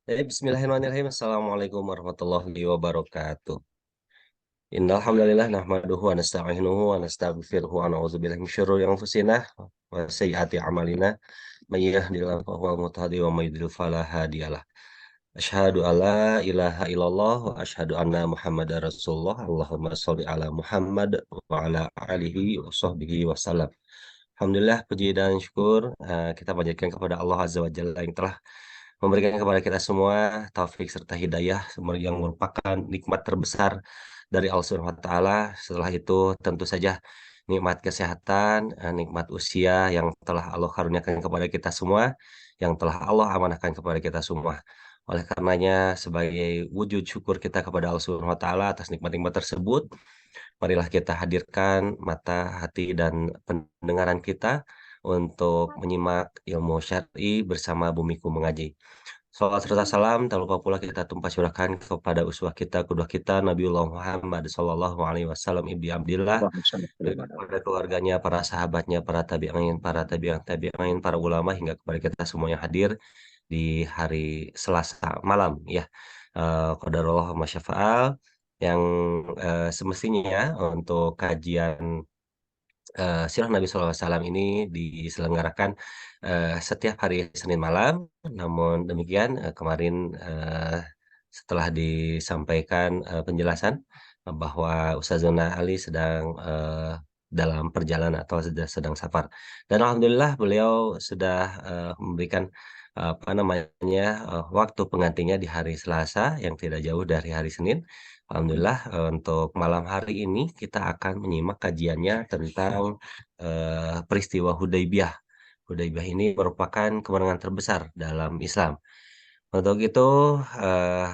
Bismillahirrahmanirrahim. Assalamualaikum warahmatullahi wabarakatuh. Innal hamdalillah nahmaduhu wa nasta'inuhu wa nastaghfiruhu wa na'udzubillahi min syururi anfusina wa sayyiati a'malina. May yahdihillahu fahuwal muhtadi wa may yudlil fala hadiyalah. Asyhadu an la ilaha illallah wa asyhadu anna Muhammadar Rasulullah. Allahumma shalli ala Muhammad wa ala alihi wa sahbihi wasallam. Alhamdulillah puji dan syukur kita panjatkan kepada Allah Azza wa Jalla yang telah memberikan kepada kita semua taufik serta hidayah yang merupakan nikmat terbesar dari Allah Subhanahu wa taala. Setelah itu tentu saja nikmat kesehatan, nikmat usia yang telah Allah karuniakan kepada kita semua, yang telah Allah amanahkan kepada kita semua. Oleh karenanya sebagai wujud syukur kita kepada Allah Subhanahu wa taala atas nikmat-nikmat tersebut, marilah kita hadirkan mata, hati, dan pendengaran kita untuk menyimak ilmu syar'i bersama Bumiku Mengaji. Shalawat serta salam tak lupa pula kita tumpah curahkan kepada uswah kita, qudwah kita Nabiullah Muhammad sallallahu alaihi wasallam ibni Abdillah, Allahumma shalli ala kepada keluarganya, para sahabatnya, para tabi'in tabi'in, para ulama hingga kepada kita semua yang hadir di hari Selasa malam ya. Qadarullah ma syafa'al yang semestinya untuk kajian sirah Nabi SAW ini diselenggarakan setiap hari Senin malam. Namun demikian kemarin setelah disampaikan penjelasan bahwa Ustazuna Ali sedang dalam perjalanan atau sedang safar. Dan alhamdulillah beliau sudah memberikan apa namanya waktu penggantinya di hari Selasa yang tidak jauh dari hari Senin. Alhamdulillah, untuk malam hari ini kita akan menyimak kajiannya tentang, peristiwa Hudaybiyah. Hudaybiyah ini merupakan kemenangan terbesar dalam Islam. Untuk itu,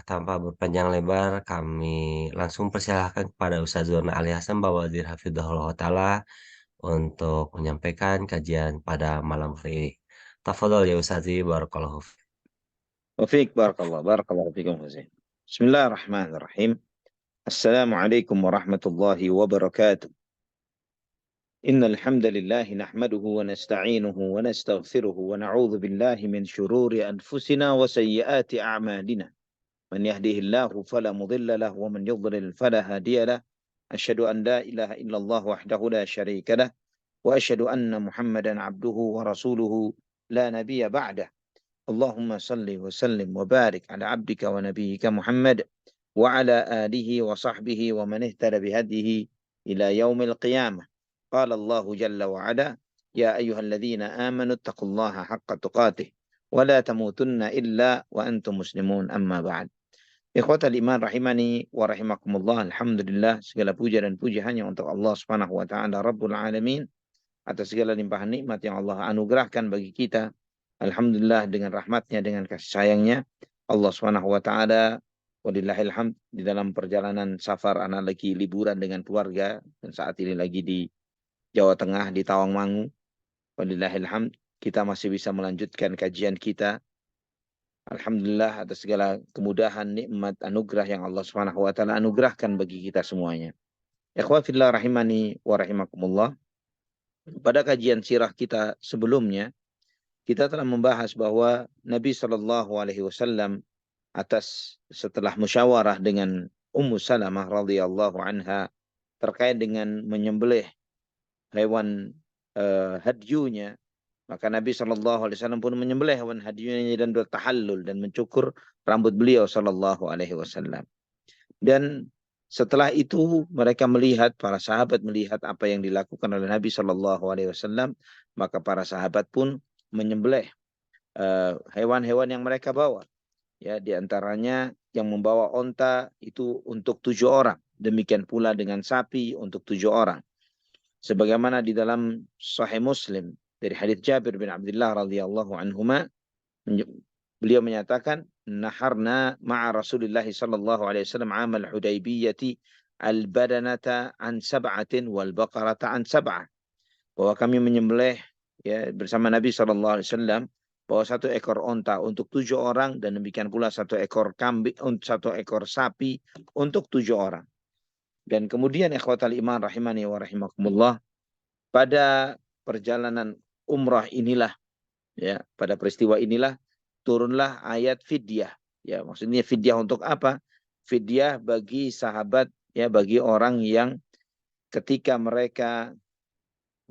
tanpa berpanjang lebar, kami langsung persilahkan kepada Ustazuna Ali Hasan Bawazir Hafidhahullah Ta'ala untuk menyampaikan kajian pada malam hari ini. Tafadhol ya Ustazi, barakallahu fiik. وفيك بارك الله فيكم حسين. بسم الله الرحمن الرحيم. السلام عليكم ورحمة الله وبركاته. إن الحمد لله نحمده ونستعينه ونستغفره ونعوذ بالله من شرور أنفسنا وسيئات أعمالنا. من يهده الله فلا مضل له ومن يضلل فلا هادي له. أشهد أن لا إله إلا الله وحده لا شريك له وأشهد أن محمدا عبده ورسوله لا نبي بعده. اللهم صل وسلم وبارك على عبدك ونبيك محمد وعلى آله وصحبه ومن اهتدى بهديه إلى يوم القيامة. قال الله جل وعلا: يا أيها الذين آمنوا اتقوا الله حق تقاته ولا تموتن إلا وأنتم مسلمون. أما بعد. Ikhwatal iman rahimani wa rahimakumullah. Alhamdulillah, segala puja dan puji hanya untuk Allah Subhanahu wa taala Rabbul alamin atas segala limpahan nikmat yang Allah anugerahkan bagi kita. Alhamdulillah, dengan rahmatnya, dengan kasih sayangnya, Allah Subhanahu wa taala walillahil hamd, di dalam perjalanan safar anak lagi liburan dengan keluarga dan saat ini lagi di Jawa Tengah di Tawangmangu. Walillahil hamd, kita masih bisa melanjutkan kajian kita. Alhamdulillah atas segala kemudahan, nikmat, anugerah yang Allah Subhanahu wa taala anugerahkan bagi kita semuanya. Ikhwah fillah rahimani wa rahimakumullah. Pada kajian sirah kita sebelumnya, kita telah membahas bahwa Nabi Shallallahu alaihi wasallam setelah musyawarah dengan Ummu Salamah radhiyallahu anha terkait dengan menyembelih hewan hadyunya, maka Nabi SAW pun menyembelih hewan hadyunya dan bertahallul dan mencukur rambut beliau SAW. Dan setelah itu mereka melihat, para sahabat melihat apa yang dilakukan oleh Nabi SAW, maka para sahabat pun menyembelih hewan-hewan yang mereka bawa. Ya, di antaranya yang membawa onta itu untuk 7 orang. Demikian pula dengan sapi untuk 7 orang. Sebagaimana di dalam Sahih Muslim dari hadits Jabir bin Abdullah radhiyallahu anhuma, beliau menyatakan, naharna ma'a Rasulillah sallallahu alaihi wasallam amal Hudaybiyati al-badanata an sab'atin wal baqarata an sab'ah. Bahwa kami menyembelih ya bersama Nabi sallallahu alaihi wasallam bahwa 1 ekor onta untuk 7 orang dan demikian pula 1 ekor kambing, 1 ekor sapi untuk 7 orang. Dan kemudian ikhwatal iman rahimani wa rahimakumullah, pada perjalanan umrah inilah, ya, pada peristiwa inilah turunlah ayat fidyah, Ya, maksudnya fidyah untuk apa? Fidyah bagi sahabat, ya, bagi orang yang ketika mereka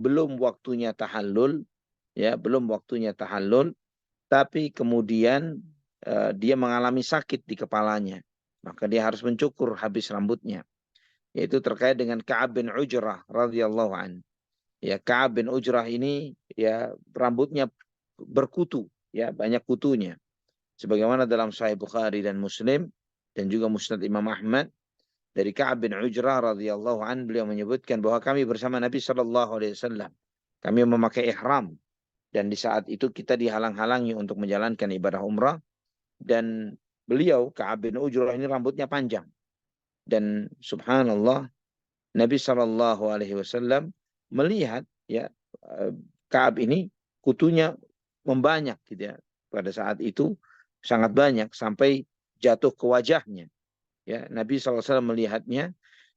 belum waktunya tahallul, ya, belum waktunya tahallul, tapi kemudian dia mengalami sakit di kepalanya, maka dia harus mencukur habis rambutnya. Yaitu terkait dengan Ka'ab bin Ujrah radhiyallahu an. Ya, Ka'ab bin Ujrah ini ya rambutnya berkutu, ya, banyak kutunya. Sebagaimana dalam Sahih Bukhari dan Muslim dan juga Musnad Imam Ahmad dari Ka'ab bin Ujrah radhiyallahu an, beliau menyebutkan bahwa kami bersama Nabi sallallahu alaihi wasallam, kami memakai ihram, dan di saat itu kita dihalang-halangi untuk menjalankan ibadah umrah, dan beliau Ka'ab bin Ujrah ini rambutnya panjang, dan subhanallah Nabi sallallahu alaihi wasallam melihat, ya, Ka'ab ini kutunya membanyak gitu ya. Pada saat itu sangat banyak sampai jatuh ke wajahnya. Ya, Nabi SAW melihatnya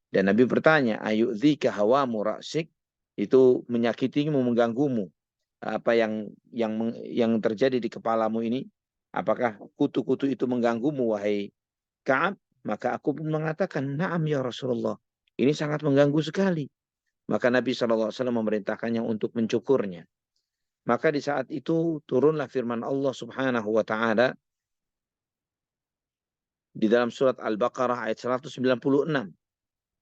dan Nabi bertanya, ayu'dzika hawamu ra'sik, itu menyakitimu, mengganggumu, apa yang terjadi di kepalamu ini, apakah kutu-kutu itu mengganggumu wahai Ka'ab? Maka aku pun mengatakan, na'am ya Rasulullah, ini sangat mengganggu sekali. Maka Nabi SAW memerintahkannya untuk mencukurnya. Maka di saat itu turunlah firman Allah Subhanahu wa taala di dalam surat Al-Baqarah ayat 196.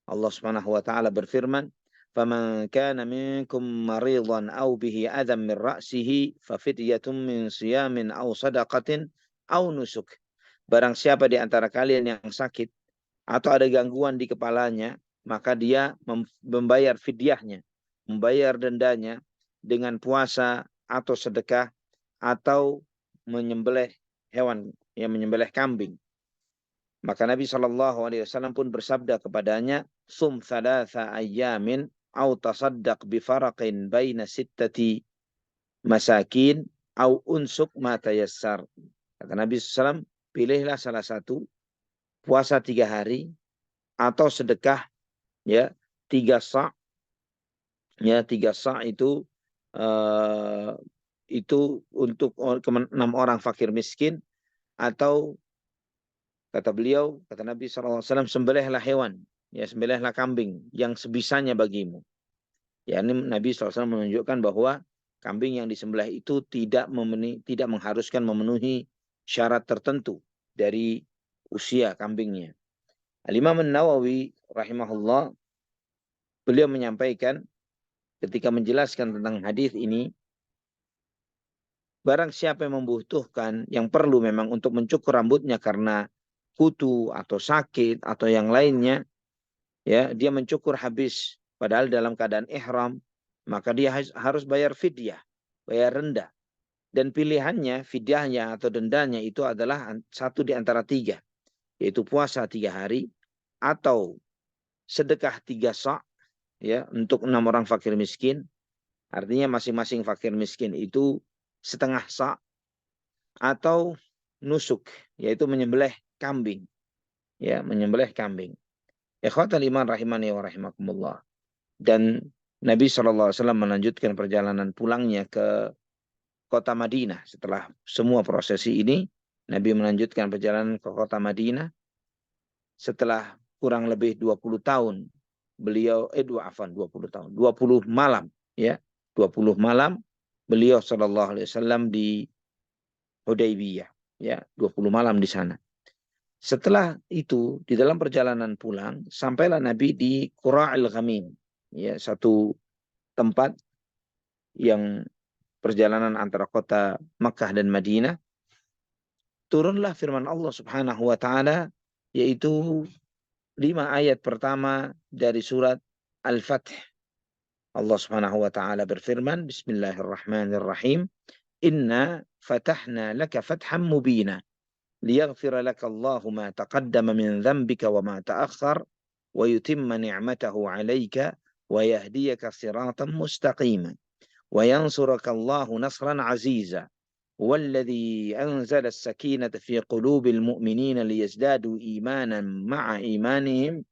Allah Subhanahu wa taala berfirman, "Faman kana minkum maridan aw bihi adam min ra'sihi fafidyatun min siyamin aw sadaqatin aw nusuk." Barang siapa di antara kalian yang sakit atau ada gangguan di kepalanya, maka dia membayar fidyahnya, membayar dendanya dengan puasa atau sedekah atau menyembelih hewan, yang menyembelih kambing. Maka Nabi Shallallahu Alaihi Wasallam pun bersabda kepadanya, "Sum thalatha ayyamin, au tasaddaq bifaraqin baina sittati masakin, au unsuk ma tayassar." Kata Nabi SAW, pilihlah salah satu, puasa 3 hari atau sedekah, ya, 3 sa', ya, 3 sa' uh, itu untuk 6 orang fakir miskin, atau kata beliau, kata Nabi SAW, sembelihlah hewan, ya, sembelihlah kambing yang sebisanya bagimu. Ya, ini Nabi SAW menunjukkan bahwa kambing yang disembelih itu tidak mengharuskan memenuhi syarat tertentu dari usia kambingnya. Al-Imam An-Nawawi rahimahullah, beliau menyampaikan ketika menjelaskan tentang hadis ini, barang siapa yang membutuhkan, yang perlu memang untuk mencukur rambutnya karena kutu atau sakit atau yang lainnya, ya, dia mencukur habis padahal dalam keadaan ihram, maka dia harus bayar fidyah, bayar rendah. Dan pilihannya, fidyahnya atau dendanya itu adalah satu di antara 3, yaitu puasa 3 hari atau sedekah 3 sa', ya, untuk 6 orang fakir miskin. Artinya masing-masing fakir miskin itu setengah sa', atau nusuk, yaitu menyembelih kambing, ya, menyembelih kambing. Ikhwatal iman rahimani wa rahimakumullah. Dan Nabi SAW melanjutkan perjalanan pulangnya ke kota Madinah. Setelah semua prosesi ini, Nabi melanjutkan perjalanan ke kota Madinah. Setelah kurang lebih 20 tahun, beliau, 20 tahun, 20 malam, ya, 20 malam, beliau SAW di Hudaybiyah, ya, 20 malam di sana. Setelah itu, di dalam perjalanan pulang, sampailah Nabi di Qura'il Ghamim, ya, satu tempat yang perjalanan antara kota Makkah dan Madinah. Turunlah firman Allah Subhanahu wa taala, yaitu 5 ayat pertama dari surat Al-Fath. Allah Subhanahu wa taala berfirman, Bismillahirrahmanirrahim, Inna fatahna laka fatham mubina liyaghfira laka Allahu ma taqaddama min dhanbika wa ma ta'akhkhar wa yutimma ni'matahu 'alaika wa yahdiyaka siratan mustaqima wa yansuraka Allahu nasran 'aziza والذي أنزل السكينة في قلوب المؤمنين ليزدادوا إيمانا مع إيمانهم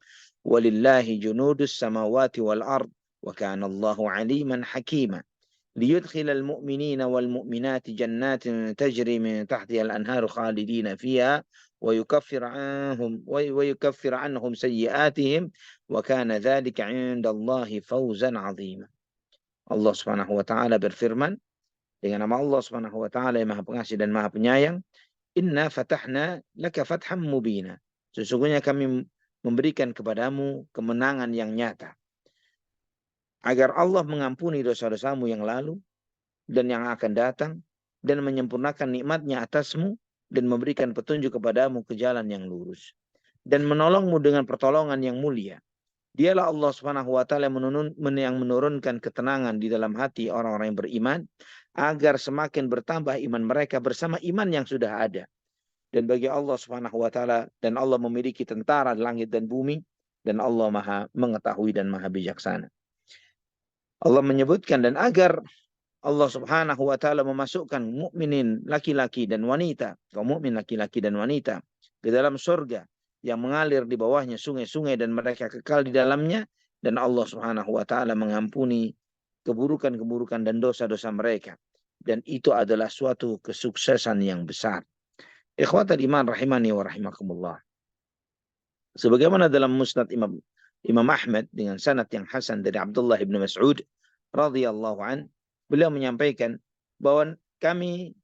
ولله جنود السماوات والأرض وكان الله عليما حكيما. liyudkhilal mu'minina wal mu'minati jannatin tajri min tahtiha al-anharu khalidina fiha wa yukaffir anhum sayyi'atihim wa kana dzalika 'indallahi fawzan 'azima. Allah Subhanahu wa taala berfirman dengan nama Allah Subhanahu wa taala yang Maha Pengasih dan Maha Penyayang, Inna fatahna laka fatham mubina. Sesungguhnya kami memberikan kepadamu kemenangan yang nyata. Agar Allah mengampuni dosa-dosamu yang lalu dan yang akan datang, dan menyempurnakan nikmatnya atasmu, dan memberikan petunjuk kepadamu ke jalan yang lurus. Dan menolongmu dengan pertolongan yang mulia. Dialah Allah Subhanahu wa taala yang menurunkan ketenangan di dalam hati orang-orang yang beriman agar semakin bertambah iman mereka bersama iman yang sudah ada. Dan bagi Allah Subhanahu wa taala, dan Allah memiliki tentara langit dan bumi, dan Allah Maha mengetahui dan Maha bijaksana. Allah menyebutkan, dan agar Allah Subhanahu wa taala memasukkan mukminin laki-laki dan wanita, kaum mukmin laki-laki dan wanita ke dalam surga yang mengalir di bawahnya sungai-sungai dan mereka kekal di dalamnya, dan Allah Subhanahu wa taala mengampuni keburukan-keburukan dan dosa-dosa mereka, dan itu adalah suatu kesuksesan yang besar. Ikhwatal iman rahimani wa rahimakumullah. Sebagaimana dalam Musnad Imam Ahmad dengan sanad yang hasan dari Abdullah bin Mas'ud radhiyallahu an, beliau menyampaikan bahwa kami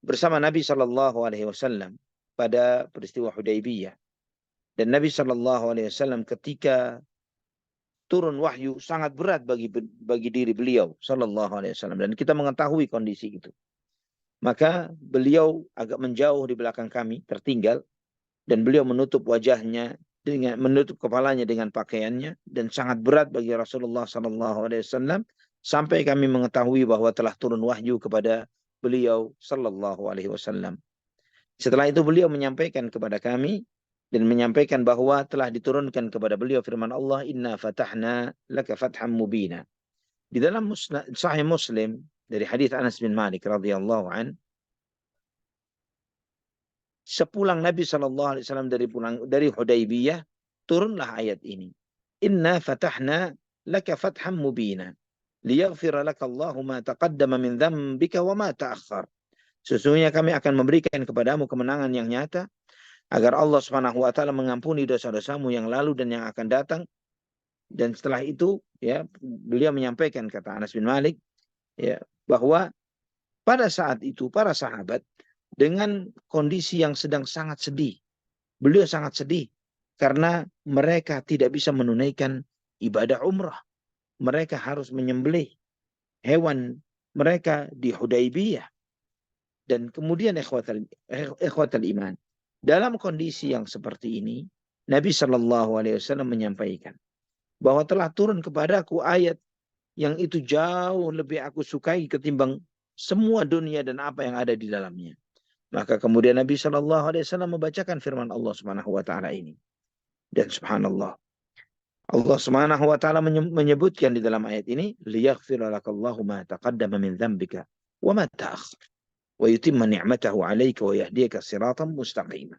bersama Nabi sallallahu alaihi wasallam pada peristiwa Hudaybiyah. Dan Nabi SAW ketika turun wahyu sangat berat bagi diri beliau SAW. Dan kita mengetahui kondisi itu. Maka beliau agak menjauh di belakang kami, tertinggal. Dan beliau menutup wajahnya, menutup kepalanya dengan pakaiannya. Dan sangat berat bagi Rasulullah SAW. Sampai kami mengetahui bahwa telah turun wahyu kepada beliau SAW. Setelah itu beliau menyampaikan kepada kami, dan menyampaikan bahwa telah diturunkan kepada beliau firman Allah, Inna fatahna laka fatham mubina. Di dalam Sahih Muslim dari hadis Anas bin Malik radhiyallahu an, sepulang Nabi SAW dari Hudaybiyah, turunlah ayat ini. Inna fatahna laka fatham mubina liyaghfira laka Allahu ma taqaddama min dzambika wa ma ta'akhkhar. Sesungguhnya kami akan memberikan kepadamu kemenangan yang nyata agar Allah Subhanahu wa taala mengampuni dosa-dosamu yang lalu dan yang akan datang. Dan setelah itu ya beliau menyampaikan, kata Anas bin Malik, ya, bahwa pada saat itu para sahabat dengan kondisi yang sedang sangat sedih. Beliau sangat sedih karena mereka tidak bisa menunaikan ibadah umrah. Mereka harus menyembelih hewan mereka di Hudaybiyah. Dan kemudian ikhwatal iman, dalam kondisi yang seperti ini, Nabi Shallallahu Alaihi Wasallam menyampaikan bahwa telah turun kepadaku ayat yang itu jauh lebih aku sukai ketimbang semua dunia dan apa yang ada di dalamnya. Maka kemudian Nabi Shallallahu Alaihi Wasallam membacakan firman Allah Subhanahu Wa Taala ini. Dan subhanallah, Allah Subhanahu Wa Taala menyebutkan di dalam ayat ini, liyaghfira lakallahu ma taqaddama min dzambika wa ma ta'akhkhar wa yutimma ni'matahu 'alaika wa yahdiyaka siratan mustaqima.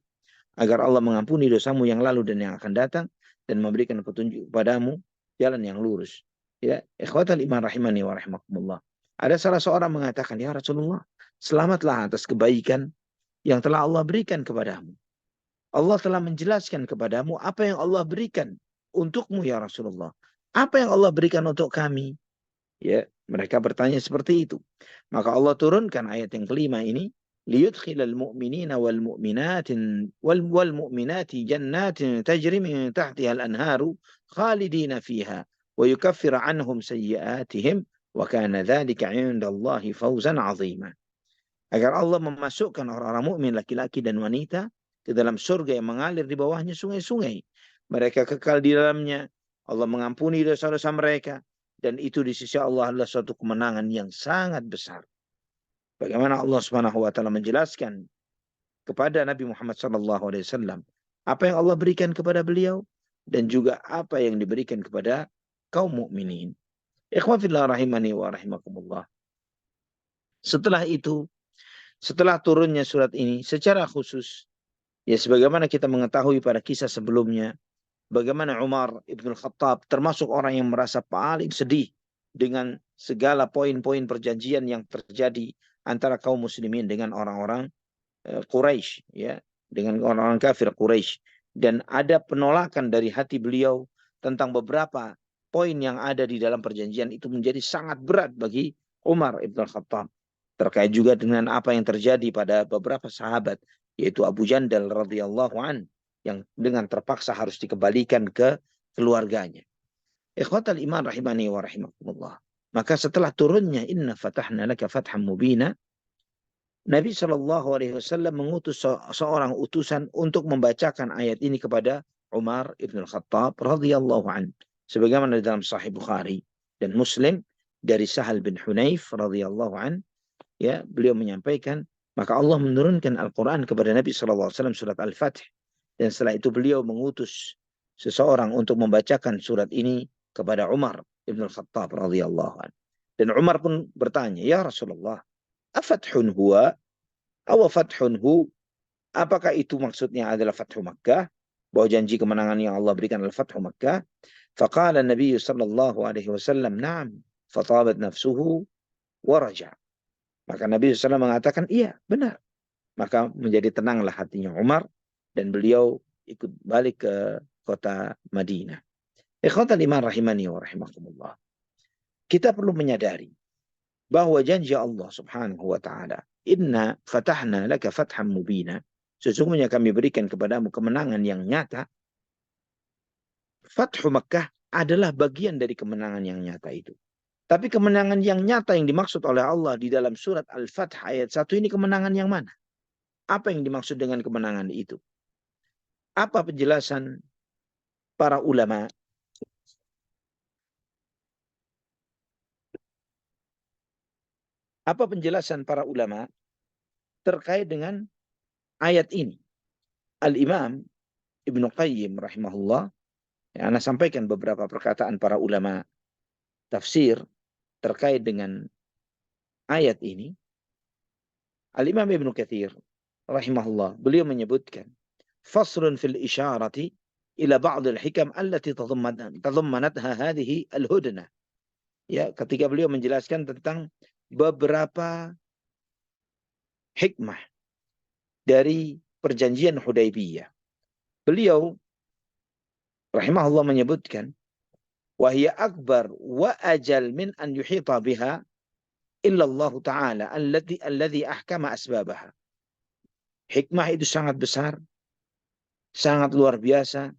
Agar Allah mengampuni dosamu yang lalu dan yang akan datang, dan memberikan petunjuk padamu jalan yang lurus. Ya, ikhwatal iman rahimani wa rahimakumullah. Ada salah seorang mengatakan, ya Rasulullah, selamatlah atas kebaikan yang telah Allah berikan kepadamu. Allah telah menjelaskan kepadamu apa yang Allah berikan untukmu ya Rasulullah. Apa yang Allah berikan untuk kami? Ya, mereka bertanya seperti itu. Maka Allah turunkan ayat yang kelima ini, liyudkhilal mu'minina wal mu'minati jannatin tajri min tahtiha al-anharu khalidina fiha wa yukaffir anhum sayyi'atihim wa kana dzalika 'indallahi fawzan 'azima. Agar Allah memasukkan orang-orang mukmin laki-laki dan wanita ke dalam surga yang mengalir di bawahnya sungai-sungai. Mereka kekal di dalamnya. Allah mengampuni dosa-dosa mereka. Dan itu di sisi Allah adalah suatu kemenangan yang sangat besar. Bagaimana Allah Subhanahu wa taala menjelaskan kepada Nabi Muhammad SAW apa yang Allah berikan kepada beliau dan juga apa yang diberikan kepada kaum mukminin. Ikhwan fillah rahimani wa rahimakumullah. Setelah itu, setelah turunnya surat ini secara khusus, ya sebagaimana kita mengetahui pada kisah sebelumnya, bagaimana Umar Ibn Khattab termasuk orang yang merasa paling sedih dengan segala poin-poin perjanjian yang terjadi antara kaum muslimin dengan orang-orang Quraisy, ya, dengan orang-orang kafir Quraisy, dan ada penolakan dari hati beliau tentang beberapa poin yang ada di dalam perjanjian itu menjadi sangat berat bagi Umar Ibn Khattab. Terkait juga dengan apa yang terjadi pada beberapa sahabat, yaitu Abu Jandal radhiyallahu an, yang dengan terpaksa harus dikembalikan ke keluarganya. Ikhwatal iman rahimani wa rahimakumullah. Maka setelah turunnya inna fatahna laka fatham mubina, Nabi Shallallahu Alaihi Wasallam mengutus seorang utusan untuk membacakan ayat ini kepada Umar ibn Khattab radhiyallahu an, sebagaimana dalam Sahih Bukhari dan Muslim dari Sahal bin Hunayf radhiyallahu an, ya, beliau menyampaikan, maka Allah menurunkan Al-Quran kepada Nabi Shallallahu Alaihi Wasallam surat Al-Fatih, dan setelah itu beliau mengutus seseorang untuk membacakan surat ini kepada Umar ibn Khattab radhiyallahu an, dan Umar pun bertanya, ya Rasulullah, afathun huwa aw fathun hu, apakah itu maksudnya adalah Fathu Makkah, bahwa janji kemenangan yang Allah berikan adalah Fathu Makkah? Faqala Nabi sallallahu alaihi wasallam na'am fatabat nafsuhu wa raja'. Maka Nabi SAW mengatakan iya, benar. Maka menjadi tenanglah hatinya Umar dan beliau ikut balik ke kota Madinah. Ikhwatal iman rahimani wa rahimakumullah. Kita perlu menyadari bahwa janji Allah Subhanahu wa taala, inna fatahna laka fatham mubina, sesungguhnya kami berikan kepadamu kemenangan yang nyata. Fathu Makkah adalah bagian dari kemenangan yang nyata itu. Tapi kemenangan yang nyata yang dimaksud oleh Allah di dalam surat Al-Fath ayat 1 ini kemenangan yang mana? Apa yang dimaksud dengan kemenangan itu? Apa penjelasan para ulama? Apa penjelasan para ulama terkait dengan ayat ini? Al-Imam Ibnu Qayyim rahimahullah, ya, Anda sampaikan beberapa perkataan para ulama tafsir terkait dengan ayat ini. Al-Imam Ibnu Katsir rahimahullah, beliau menyebutkan faslun fil isyarati ila ba'd al-hikam allati tadammanatha hadhihi al-hudnah. Ya, ketika beliau menjelaskan tentang beberapa hikmah dari perjanjian Hudaybiyah. Beliau rahimahullah menyebutkan wahia akbar wa ajal min an yuhita biha illa Allah Ta'ala alladhi ahkama asbabaha. Hikmah itu sangat besar, sangat luar biasa,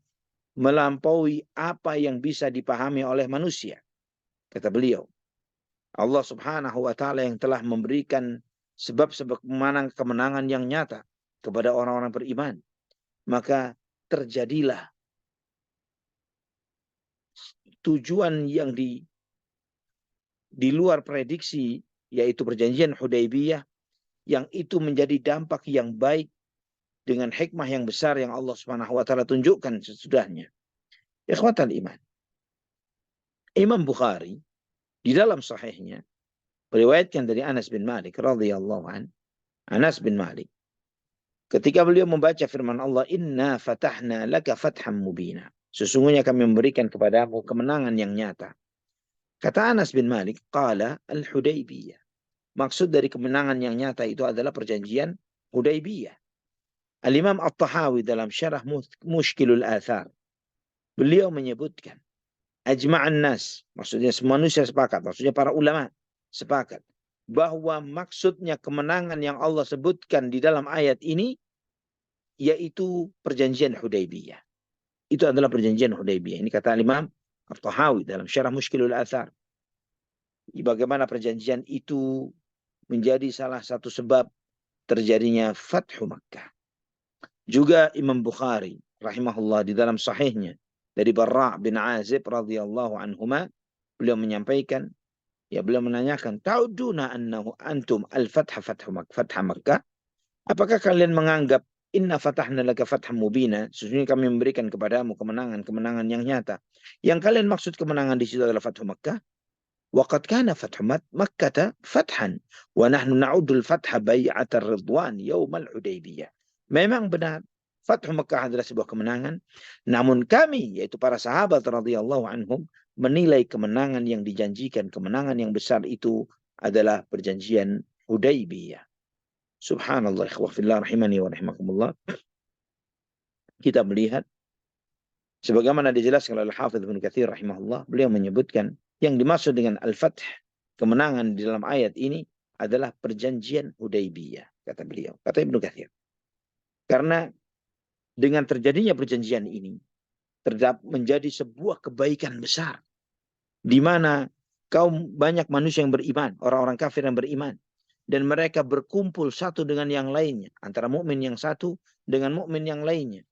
melampaui apa yang bisa dipahami oleh manusia. Kata beliau, Allah Subhanahu wa taala yang telah memberikan sebab-sebab kemenangan yang nyata kepada orang-orang beriman, maka terjadilah tujuan yang di luar prediksi, yaitu perjanjian Hudaybiyah, yang itu menjadi dampak yang baik dengan hikmah yang besar yang Allah Subhanahu wa taala tunjukkan sesudahnya. Ikhwatal iman, Imam Bukhari di dalam sahihnya meriwayatkan dari Anas bin Malik radhiyallahu an. Anas bin Malik ketika beliau membaca firman Allah, inna fatahna laka fatham mubina, sesungguhnya kami memberikan kepadamu kemenangan yang nyata. Kata Anas bin Malik, qala al-Hudaybiyah, maksud dari kemenangan yang nyata itu adalah perjanjian Hudaybiyah. Al-Imam At-Tahawi dalam syarah Mushkilul Athar, beliau menyebutkan ajma'an nas, maksudnya manusia sepakat, maksudnya para ulama sepakat bahwa maksudnya kemenangan yang Allah sebutkan di dalam ayat ini yaitu perjanjian Hudaybiyah. Itu adalah perjanjian Hudaybiyah. Ini kata Imam At-Tahawi dalam syarah Mushkilul Athar. Bagaimana perjanjian itu menjadi salah satu sebab terjadinya Fathu Makkah. Juga Imam Bukhari rahimahullah di dalam sahihnya dari Barra' bin Azib radhiyallahu anhuma, beliau menyampaikan, ya, beliau menanyakan, ta'uduna annahu antum al-fatha fatha Makkah? Apakah kalian menganggap inna fatahna laka fatham mubina, sesungguhnya kami memberikan kepadamu kemenangan yang nyata. Yang kalian maksud kemenangan di situ adalah Fathu Makkah. Waqad kana Fathu Makkah fathan wa nahnu na'udul fatha bai'atar ridwan yaumal Hudaybiyah. Memang benar, Fathu Makkah adalah sebuah kemenangan, namun kami, yaitu para sahabat radhiyallahu anhum, menilai kemenangan yang dijanjikan, kemenangan yang besar itu adalah perjanjian Hudaybiyah. Subhanallah, ikhwah fillah rahimani wa rahimakumullah. Kita melihat sebagaimana dijelaskan oleh Al-Hafidz Ibnu Katsir rahimahullah, beliau menyebutkan yang dimaksud dengan Al-Fath, kemenangan di dalam ayat ini adalah perjanjian Hudaybiyah, kata beliau, kata Ibnu Katsir. Karena dengan terjadinya perjanjian ini terdapat menjadi sebuah kebaikan besar di mana banyak manusia yang beriman, orang-orang kafir yang beriman, dan mereka berkumpul satu dengan yang lainnya, antara mukmin yang satu dengan mukmin yang lainnya,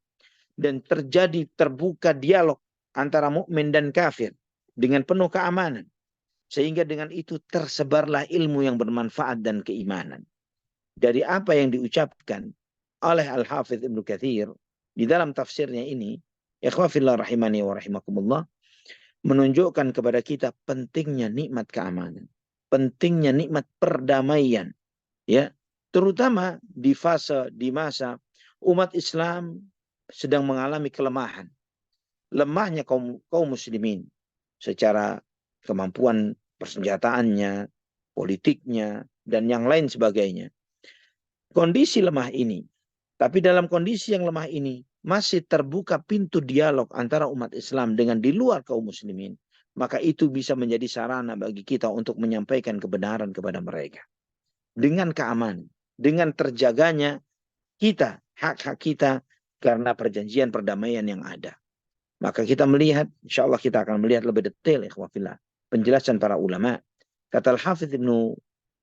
dan terbuka dialog antara mukmin dan kafir dengan penuh keamanan, sehingga dengan itu tersebarlah ilmu yang bermanfaat dan keimanan. Dari apa yang diucapkan oleh Al-Hafidz Ibnu Katsir di dalam tafsirnya ini, ikhwah fillah rahimani wa rahimakumullah, menunjukkan kepada kita pentingnya nikmat keamanan, pentingnya nikmat perdamaian, ya, terutama di masa umat Islam sedang mengalami kelemahan, lemahnya kaum muslimin secara kemampuan persenjataannya, politiknya, dan yang lain sebagainya. Kondisi lemah ini, tapi dalam kondisi yang lemah ini masih terbuka pintu dialog antara umat Islam dengan di luar kaum muslimin, maka itu bisa menjadi sarana bagi kita untuk menyampaikan kebenaran kepada mereka. Dengan keamanan, dengan terjaganya kita, hak-hak kita karena perjanjian perdamaian yang ada. Maka kita melihat, insya Allah kita akan melihat lebih detail, ikhwafillah, penjelasan para ulama. Kata Al-Hafidz Ibnu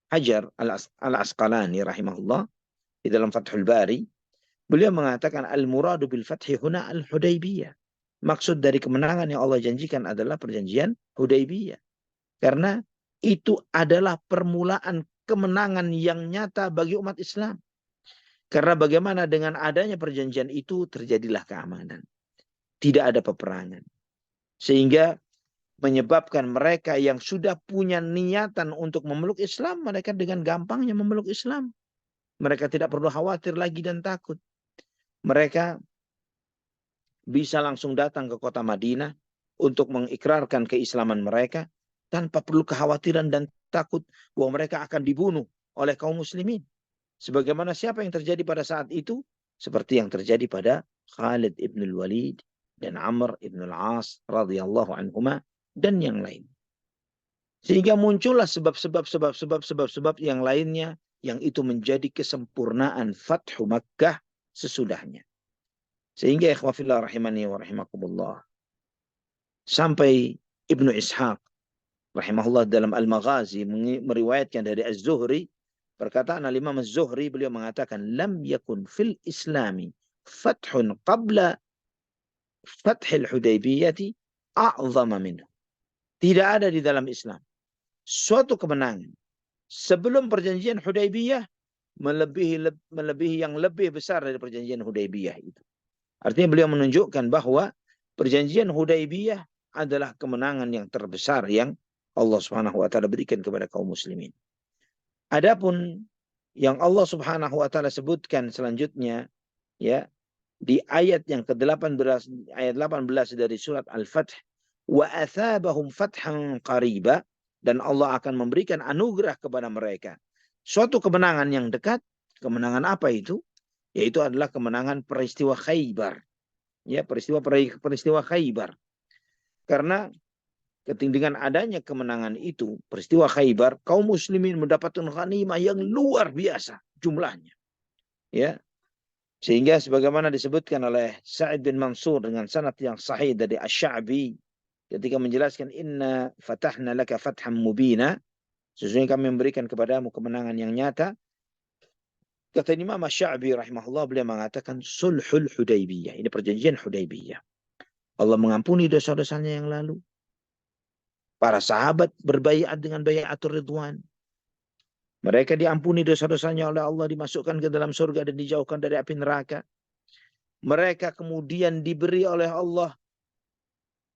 Hajar Al-Asqalani rahimahullah di dalam Fathul Bari, beliau mengatakan al-muradu bil fathi huna al-Hudaybiyah. Maksud dari kemenangan yang Allah janjikan adalah perjanjian Hudaybiyah. Karena itu adalah permulaan kemenangan yang nyata bagi umat Islam. Karena bagaimana dengan adanya perjanjian itu terjadilah keamanan. Tidak ada peperangan. Sehingga menyebabkan mereka yang sudah punya niatan untuk memeluk Islam, mereka dengan gampangnya memeluk Islam. Mereka tidak perlu khawatir lagi dan takut. Mereka bisa langsung datang ke kota Madinah untuk mengikrarkan keislaman mereka tanpa perlu kekhawatiran dan takut bahwa mereka akan dibunuh oleh kaum muslimin. Sebagaimana siapa yang terjadi pada saat itu? Seperti yang terjadi pada Khalid ibn al-Walid dan Amr ibn al-As radhiyallahu anhuma dan yang lain. Sehingga muncullah sebab-sebab yang lainnya yang itu menjadi kesempurnaan Fathu Makkah sesudahnya. Sehingga ikhwafillah rahimani wa rahimakumullah, sampai Ibnu Ishaq rahimahullah dalam Al-Maghazi meriwayatkan dari Az-Zuhri, perkataan Al-Imam Az-Zuhri, beliau mengatakan lam yakun fil islami fathun qabla fathil Hudaybiyati a'zama minhu. Tidak ada di dalam Islam suatu kemenangan sebelum perjanjian Hudaybiyah melebihi yang lebih besar dari perjanjian Hudaybiyah itu. Artinya beliau menunjukkan bahwa perjanjian Hudaybiyah adalah kemenangan yang terbesar yang Allah Subhanahu wa taala berikan kepada kaum muslimin. Adapun yang Allah Subhanahu wa taala sebutkan selanjutnya, ya, di ayat yang ke-18, ayat 18 dari surat Al-Fath, wa athabahum fathan qariba, dan Allah akan memberikan anugerah kepada mereka suatu kemenangan yang dekat. Kemenangan apa itu? Yaitu adalah kemenangan peristiwa Khaybar. Ya, peristiwa Khaybar. Karena dengan adanya kemenangan itu, peristiwa Khaybar, kaum muslimin mendapatkan ghanimah yang luar biasa jumlahnya. Ya. Sehingga sebagaimana disebutkan oleh Sa'id bin Mansur dengan sanad yang sahih dari Asy-Sya'bi ketika menjelaskan inna fatahna laka fatham mubina, sesungguhnya kami memberikan kepadamu kemenangan yang nyata. Kata Imam Asy-Sya'bi rahimahullah, beliau mengatakan sulhul Hudaybiyah. Ini perjanjian Hudaybiyah. Allah mengampuni dosa-dosanya yang lalu. Para sahabat berbaiat dengan baiatur ridwan. Mereka diampuni dosa-dosanya oleh Allah, dimasukkan ke dalam surga dan dijauhkan dari api neraka. Mereka kemudian diberi oleh Allah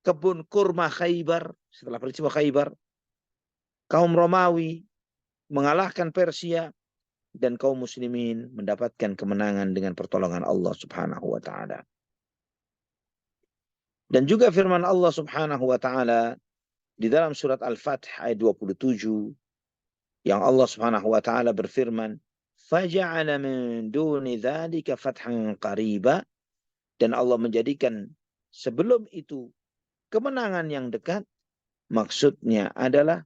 kebun kurma Khaybar. Setelah peristiwa Khaybar, kaum Romawi mengalahkan Persia dan kaum muslimin mendapatkan kemenangan dengan pertolongan Allah Subhanahu wa taala. Dan juga firman Allah Subhanahu wa taala di dalam surat Al-Fath ayat 27 yang Allah Subhanahu wa taala berfirman, "Faja'ala min duni dzalika fathan qariba." Dan Allah menjadikan sebelum itu kemenangan yang dekat, maksudnya adalah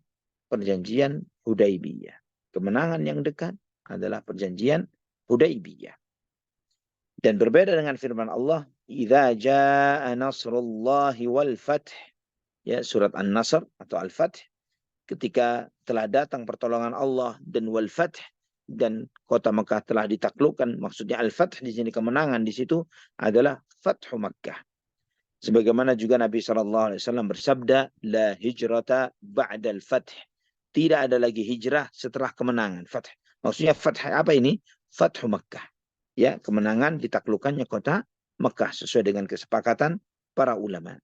perjanjian Hudaybiyah. Kemenangan yang dekat adalah perjanjian Hudaybiyah. Dan berbeda dengan firman Allah, "Idza jaa nasrullahi wal fath." Ya, surat An-Nasr atau Al-Fath, ketika telah datang pertolongan Allah dan wal fath, dan kota Mekah telah ditaklukkan. Maksudnya Al-Fath di sini kemenangan, di situ adalah Fathu Makkah. Sebagaimana juga Nabi SAW bersabda, "La hijrata ba'dal fath." Tidak ada lagi hijrah setelah kemenangan. Fath. Maksudnya fath apa ini? Fathu Makkah. Ya, kemenangan ditaklukkannya kota Mekah sesuai dengan kesepakatan para ulama.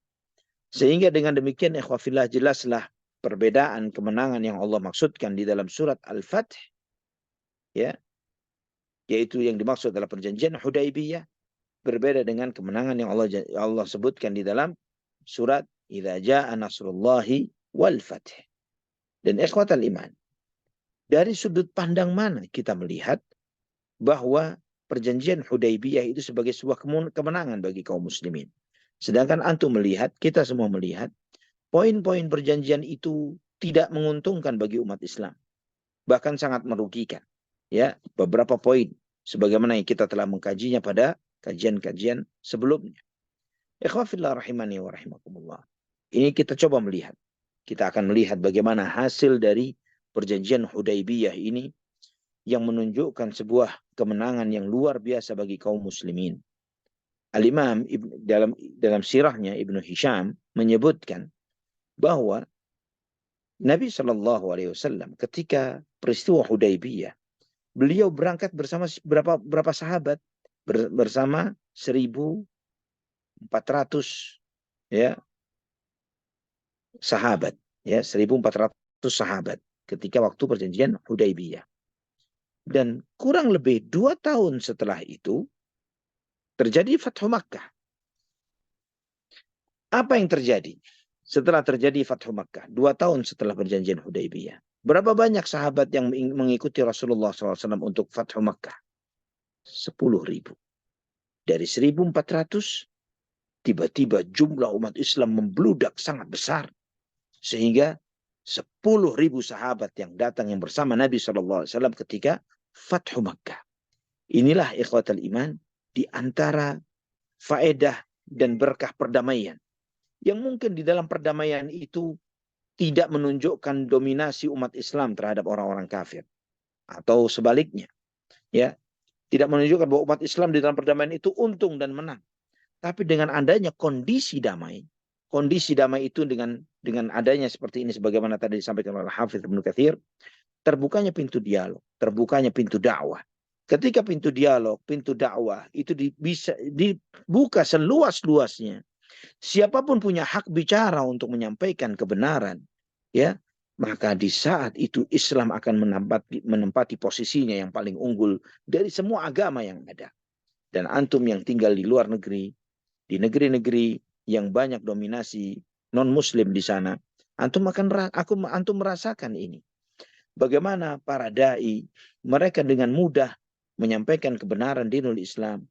Sehingga dengan demikian ikhwafillah, jelaslah perbedaan kemenangan yang Allah maksudkan di dalam surat Al-Fath, ya, yaitu yang dimaksud adalah perjanjian Hudaybiyah, berbeda dengan kemenangan yang Allah sebutkan di dalam surat Idza jaa nasrullahi wal fath. Dan ikhwatal iman, dari sudut pandang mana kita melihat bahwa perjanjian Hudaybiyah itu sebagai sebuah kemenangan bagi kaum muslimin? Sedangkan antum melihat, kita semua melihat, poin-poin perjanjian itu tidak menguntungkan bagi umat Islam, bahkan sangat merugikan. Ya, beberapa poin sebagaimana yang kita telah mengkajinya pada kajian-kajian sebelumnya. Ikhwafillah rahimani wa rahimakumullah. Ini kita coba melihat. Kita akan melihat bagaimana hasil dari perjanjian Hudaybiyah ini yang menunjukkan sebuah kemenangan yang luar biasa bagi kaum muslimin. Al-Imam dalam sirahnya Ibnu Hisham menyebutkan bahwa Nabi SAW ketika peristiwa Hudaybiyah, beliau berangkat bersama berapa sahabat, bersama 1.400 ya sahabat, ya 1.400 sahabat ketika waktu perjanjian Hudaybiyah. Dan kurang lebih 2 tahun setelah itu terjadi Fathu Makkah. Apa yang terjadi setelah terjadi Fathu Makkah? 2 tahun setelah perjanjian Hudaybiyah. Berapa banyak sahabat yang mengikuti Rasulullah SAW untuk Fathu Makkah? 10.000. Dari 1.400, tiba-tiba jumlah umat Islam membludak sangat besar. Sehingga 10.000 sahabat yang datang yang bersama Nabi SAW ketika Fathu Makkah. Inilah ikhwatal iman di antara faedah dan berkah perdamaian. Yang mungkin di dalam perdamaian itu tidak menunjukkan dominasi umat Islam terhadap orang-orang kafir. Atau sebaliknya. Ya, tidak menunjukkan bahwa umat Islam di dalam perdamaian itu untung dan menang. Tapi dengan adanya kondisi damai itu dengan adanya seperti ini, sebagaimana tadi disampaikan oleh Hafidz Ibnu Katsir, terbukanya pintu dialog, terbukanya pintu dakwah. Ketika pintu dialog, pintu dakwah itu bisa dibuka seluas-luasnya. Siapapun punya hak bicara untuk menyampaikan kebenaran, ya, maka di saat itu Islam akan menempati posisinya yang paling unggul dari semua agama yang ada. Dan antum yang tinggal di luar negeri, di negeri-negeri yang banyak dominasi non-Muslim di sana, antum merasakan ini. Bagaimana para dai mereka dengan mudah menyampaikan kebenaran dinul Islam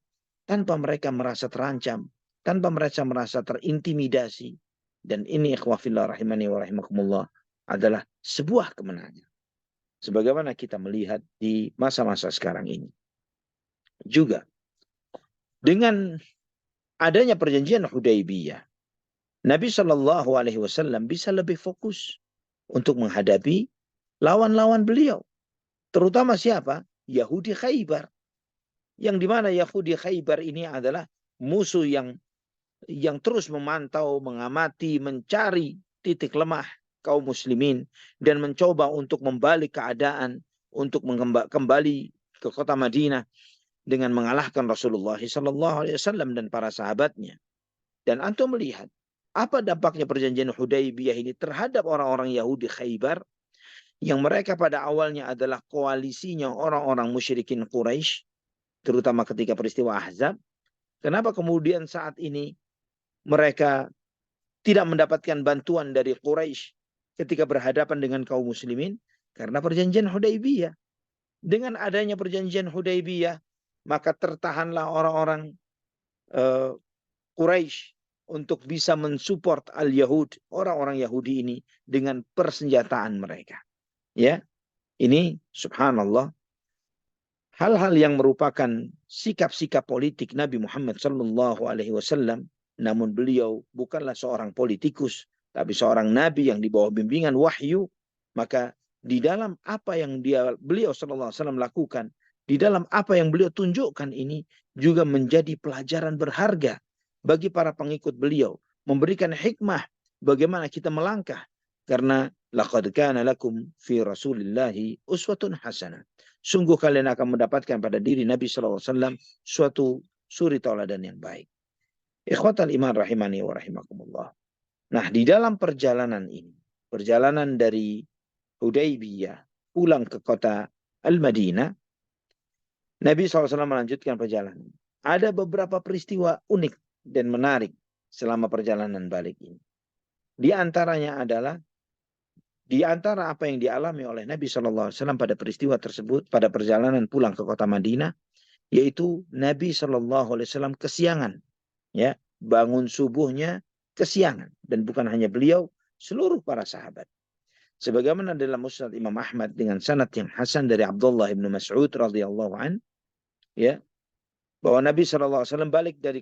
tanpa mereka merasa terancam, tanpa mereka merasa terintimidasi. Dan ini ikhwafillah rahimani wa rahimakumullah adalah sebuah kemenangan. Sebagaimana kita melihat di masa-masa sekarang ini. Juga dengan adanya perjanjian Hudaybiyah, Nabi SAW bisa lebih fokus untuk menghadapi lawan-lawan beliau. Terutama siapa? Yahudi Khaybar. Yang dimana Yahudi Khaybar ini adalah musuh yang terus memantau, mengamati, mencari titik lemah kaum muslimin dan mencoba untuk membalik keadaan, untuk kembali ke kota Madinah dengan mengalahkan Rasulullah SAW dan para sahabatnya. Dan antum melihat apa dampaknya perjanjian Hudaybiyah ini terhadap orang-orang Yahudi Khaybar yang mereka pada awalnya adalah koalisinya orang-orang musyrikin Quraisy, terutama ketika peristiwa Ahzab. Kenapa kemudian saat ini mereka tidak mendapatkan bantuan dari Quraisy ketika berhadapan dengan kaum muslimin? Karena perjanjian Hudaybiyah. Dengan adanya perjanjian Hudaybiyah, maka tertahanlah orang-orang Quraisy untuk bisa mensupport al-Yahud, orang-orang Yahudi ini dengan persenjataan mereka. Ya, ini subhanallah hal-hal yang merupakan sikap-sikap politik Nabi Muhammad SAW. Namun beliau bukanlah seorang politikus, tapi seorang nabi yang di bawah bimbingan wahyu. Maka di dalam apa yang beliau SAW lakukan, di dalam apa yang beliau tunjukkan ini juga menjadi pelajaran berharga bagi para pengikut beliau, memberikan hikmah bagaimana kita melangkah. Karena laqad kana lakum fi Rasulillahi uswatun hasanah. Sungguh kalian akan mendapatkan pada diri Nabi SAW suatu suri tauladan yang baik. Ikhwatal iman rahimani wa rahimakumullah. Nah, di dalam perjalanan ini, perjalanan dari Hudaybiyah pulang ke kota Al-Madinah, Nabi SAW melanjutkan perjalanan. Ada beberapa peristiwa unik dan menarik selama perjalanan balik ini. Di antaranya adalah di antara apa yang dialami oleh Nabi SAW pada peristiwa tersebut, pada perjalanan pulang ke kota Madinah, yaitu Nabi SAW kesiangan. Ya, bangun subuhnya kesiangan. Dan bukan hanya beliau, seluruh para sahabat. Sebagaimana dalam Musnad Imam Ahmad dengan sanad yang hasan dari Abdullah bin Mas'ud radhiyallahu an, ya, bahwa Nabi SAW balik dari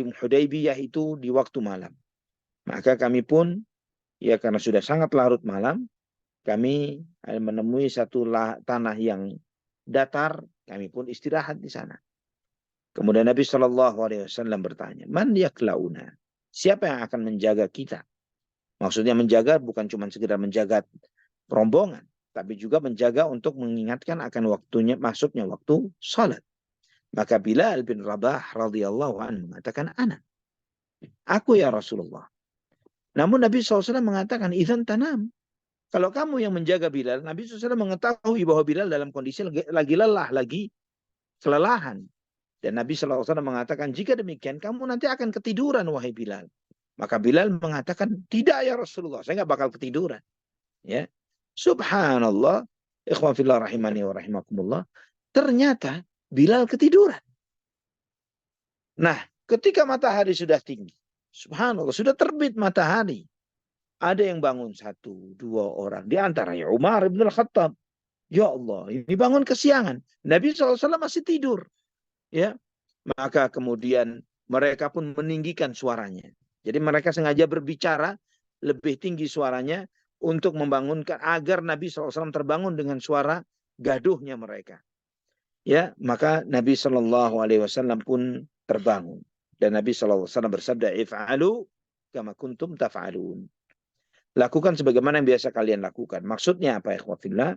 Hudaybiyah itu di waktu malam. Maka kami pun, ya karena sudah sangat larut malam, kami menemui satu tanah yang datar, kami pun istirahat di sana. Kemudian Nabi SAW bertanya, Man yaklauna? Siapa yang akan menjaga kita? Maksudnya menjaga bukan cuma sekedar menjaga rombongan, tapi juga menjaga untuk mengingatkan akan waktunya, masuknya waktu salat. Maka Bilal bin Rabah radhiyallahu anhu mengatakan, Ana. Aku ya Rasulullah. Namun Nabi SAW mengatakan, Idzan tanam. Kalau kamu yang menjaga Bilal, Nabi SAW mengetahui bahwa Bilal dalam kondisi lagi lelah, lagi kelelahan. Dan Nabi SAW mengatakan, jika demikian kamu nanti akan ketiduran wahai Bilal. Maka Bilal mengatakan, tidak ya Rasulullah, saya nggak bakal ketiduran. Ya, subhanallah, ikhwan fillah rahimani wa rahimakumullah, ternyata Bilal ketiduran. Nah, ketika matahari sudah tinggi, subhanallah, sudah terbit matahari, ada yang bangun 1, 2 orang. Di antaranya Umar bin Al-Khattab. Ya Allah, ini bangun kesiangan. Nabi SAW masih tidur. Ya, maka kemudian mereka pun meninggikan suaranya. Jadi mereka sengaja berbicara lebih tinggi suaranya untuk membangunkan agar Nabi SAW terbangun dengan suara gaduhnya mereka. Ya, maka Nabi SAW pun terbangun. Dan Nabi SAW bersabda, If'alu kama kuntum taf'alun. Lakukan sebagaimana yang biasa kalian lakukan. Maksudnya apa ya ikhwafillah?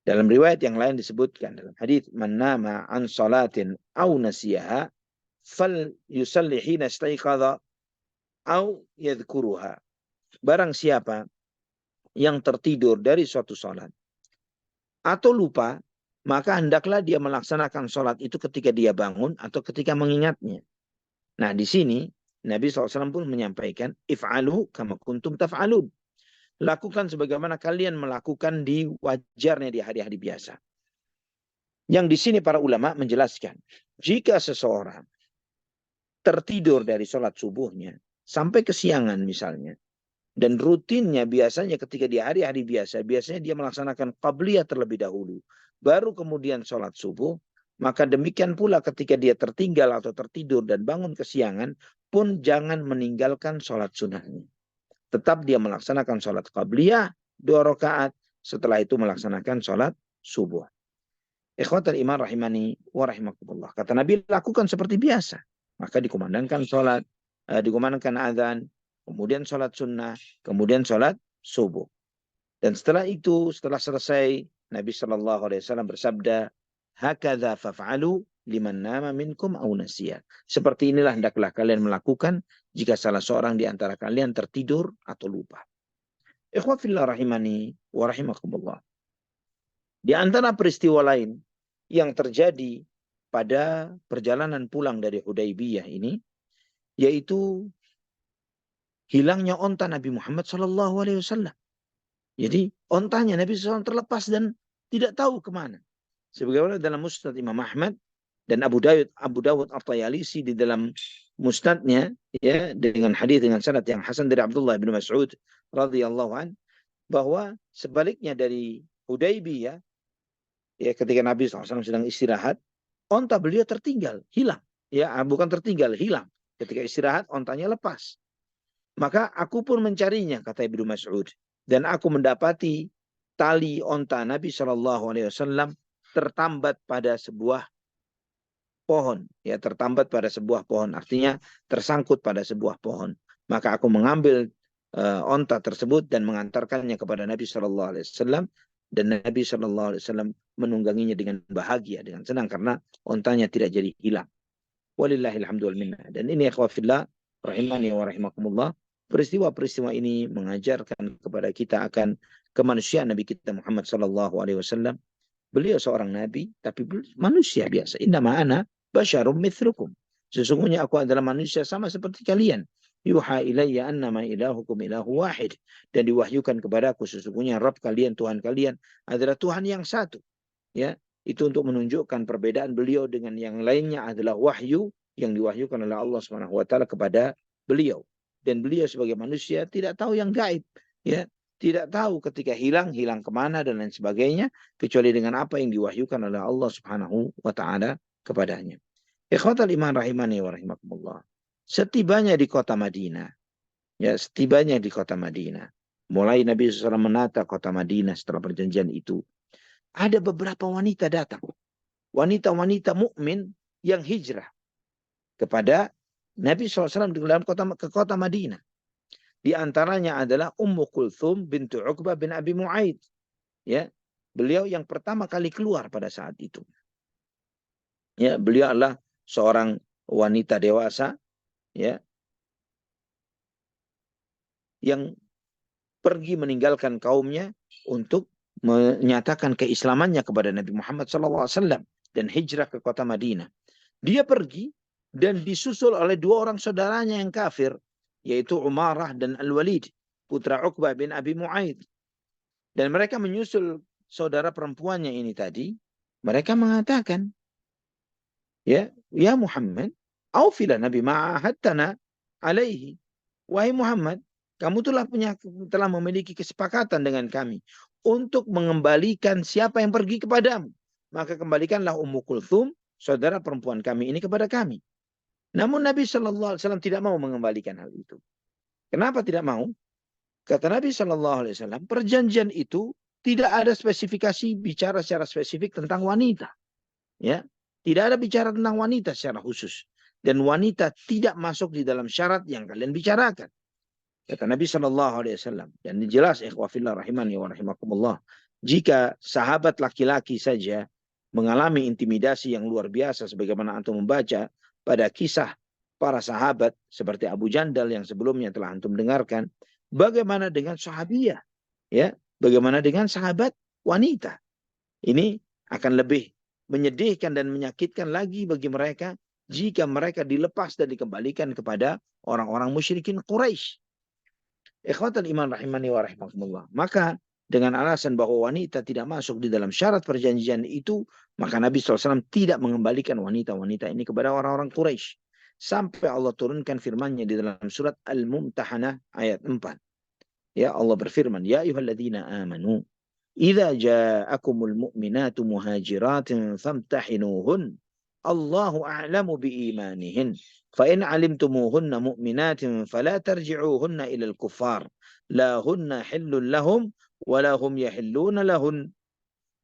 Dalam riwayat yang lain disebutkan dalam hadis, man nama an salatin aw nasiyaha fal yusalli hina istayqadha aw yadhkuruha. Barang siapa yang tertidur dari suatu salat atau lupa, maka hendaklah dia melaksanakan salat itu ketika dia bangun atau ketika mengingatnya. Nah, di sini Nabi SAW pun menyampaikan, if'alu kama kuntum taf'alun. Lakukan sebagaimana kalian melakukan di wajarnya di hari-hari biasa. Yang di sini para ulama menjelaskan, jika seseorang tertidur dari sholat subuhnya sampai kesiangan misalnya, dan rutinnya biasanya ketika di hari-hari biasa, biasanya dia melaksanakan qabliyah terlebih dahulu, baru kemudian sholat subuh, maka demikian pula ketika dia tertinggal atau tertidur dan bangun kesiangan, pun jangan meninggalkan sholat sunnahnya. Tetap dia melaksanakan sholat qabliyah 2 rakaat, setelah itu melaksanakan sholat subuh. Ikhwatal iman rahimani wa rahimakumullah. Kata Nabi, lakukan seperti biasa. Maka dikumandangkan sholat, dikumandangkan azan, kemudian sholat sunnah, kemudian sholat subuh. Dan setelah itu, setelah selesai, Nabi SAW bersabda, hakadha faf'alu liman nama minkum aw nasiya. Seperti inilah hendaklah kalian melakukan jika salah seorang di antara kalian tertidur atau lupa. Ikhwan fillah rahimani wa rahimakumullah. Di antara peristiwa lain yang terjadi pada perjalanan pulang dari Hudaybiyah ini, yaitu hilangnya onta Nabi Muhammad SAW. Jadi ontanya Nabi SAW terlepas dan tidak tahu kemana. Sebagaimana dalam Musnad Imam Ahmad dan Abu Dawud At-Tayalisi di dalam musnadnya, ya, dengan hadis dengan sanad yang hasan dari Abdullah bin Mas'ud radhiyallahu an, bahwa sebaliknya dari Hudaybiyah, ya, ketika Nabi SAW sedang istirahat, onta beliau tertinggal, hilang. Ya, bukan tertinggal, hilang. Ketika istirahat, ontanya lepas. Maka aku pun mencarinya, kata Ibnu Mas'ud. Dan aku mendapati tali onta Nabi SAW tertambat pada sebuah pohon. Ya, tertambat pada sebuah pohon. Artinya tersangkut pada sebuah pohon. Maka aku mengambil onta tersebut dan mengantarkannya kepada Nabi SAW. Dan Nabi SAW menungganginya dengan bahagia, dengan senang. Karena ontanya tidak jadi hilang. Walillahilhamdu wal minna. Dan ini ikhwafillah rahimani wa rahimakumullah. Peristiwa-peristiwa ini mengajarkan kepada kita akan kemanusiaan Nabi kita Muhammad sallallahu alaihi wasallam. Beliau seorang nabi tapi manusia biasa. Innama ana basyarum mithlukum. Sesungguhnya aku adalah manusia sama seperti kalian. Yuha ilayya annama ilahukum ilahu wahid. Dan diwahyukan kepadaku sesungguhnya Rabb kalian, Tuhan kalian adalah Tuhan yang satu. Ya, itu untuk menunjukkan perbedaan beliau dengan yang lainnya adalah wahyu yang diwahyukan oleh Allah Subhanahu wa taala kepada beliau. Dan beliau sebagai manusia tidak tahu yang gaib, ya. Tidak tahu ketika hilang kemana dan lain sebagainya, kecuali dengan apa yang diwahyukan oleh Allah Subhanahu wa taala kepadanya. Ikhwatal iman rahimani wa rahimakumullah. Setibanya di kota Madinah, ya, setibanya di kota Madinah. Mulai Nabi SAW menata kota Madinah setelah perjanjian itu, ada beberapa wanita datang. Wanita-wanita mukmin yang hijrah kepada Nabi SAW dalam kota Madinah. Di antaranya adalah Ummu Kulthum bintu Uqbah bin Abi Mu'aid. Ya, beliau yang pertama kali keluar pada saat itu. Ya, beliau adalah seorang wanita dewasa, ya, yang pergi meninggalkan kaumnya untuk menyatakan keislamannya kepada Nabi Muhammad SAW dan hijrah ke kota Madinah. Dia pergi dan disusul oleh dua orang saudaranya yang kafir, yaitu Umarah dan Al-Walid, putra Uqbah bin Abi Mu'aid. Dan mereka menyusul saudara perempuannya ini tadi. Mereka mengatakan, ya Muhammad, aufila Nabi ma'ahadtana alaihi. Wahai Muhammad, kamu telah memiliki kesepakatan dengan kami untuk mengembalikan siapa yang pergi kepadamu. Maka kembalikanlah Ummu Kulthum, saudara perempuan kami ini, kepada kami. Namun Nabi SAW tidak mau mengembalikan hal itu. Kenapa tidak mau? Kata Nabi SAW, perjanjian itu tidak ada spesifikasi bicara secara spesifik tentang wanita. Ya, tidak ada bicara tentang wanita secara khusus. Dan wanita tidak masuk di dalam syarat yang kalian bicarakan. Kata Nabi SAW. Dan jelas ikhwafillah rahimani wa rahimakumullah. Jika sahabat laki-laki saja mengalami intimidasi yang luar biasa sebagaimana antum membaca pada kisah para sahabat seperti Abu Jandal yang sebelumnya telah antum dengarkan, bagaimana dengan sahabiah, ya, bagaimana dengan sahabat wanita? Ini akan lebih menyedihkan dan menyakitkan lagi bagi mereka jika mereka dilepas dan dikembalikan kepada orang-orang musyrikin Quraisy. Ikhwatal iman rahimani wa rahimakumullah. Maka dengan alasan bahwa wanita tidak masuk di dalam syarat perjanjian itu, maka Nabi SAW tidak mengembalikan wanita-wanita ini kepada orang-orang Quraisy. Sampai Allah turunkan firman-Nya di dalam surat Al-Mumtahanah ayat 4. Ya, Allah berfirman, Ya ayyuhalladzina amanu, idza ja'akumul mu'minatu muhajiratin famtahinuhun. Allahu a'lamu biimanihin. فإن علمتموهن مؤمنات فلا ترجعوهن إلى الكفار لا هن حل لهم ولا هم يحلون لهن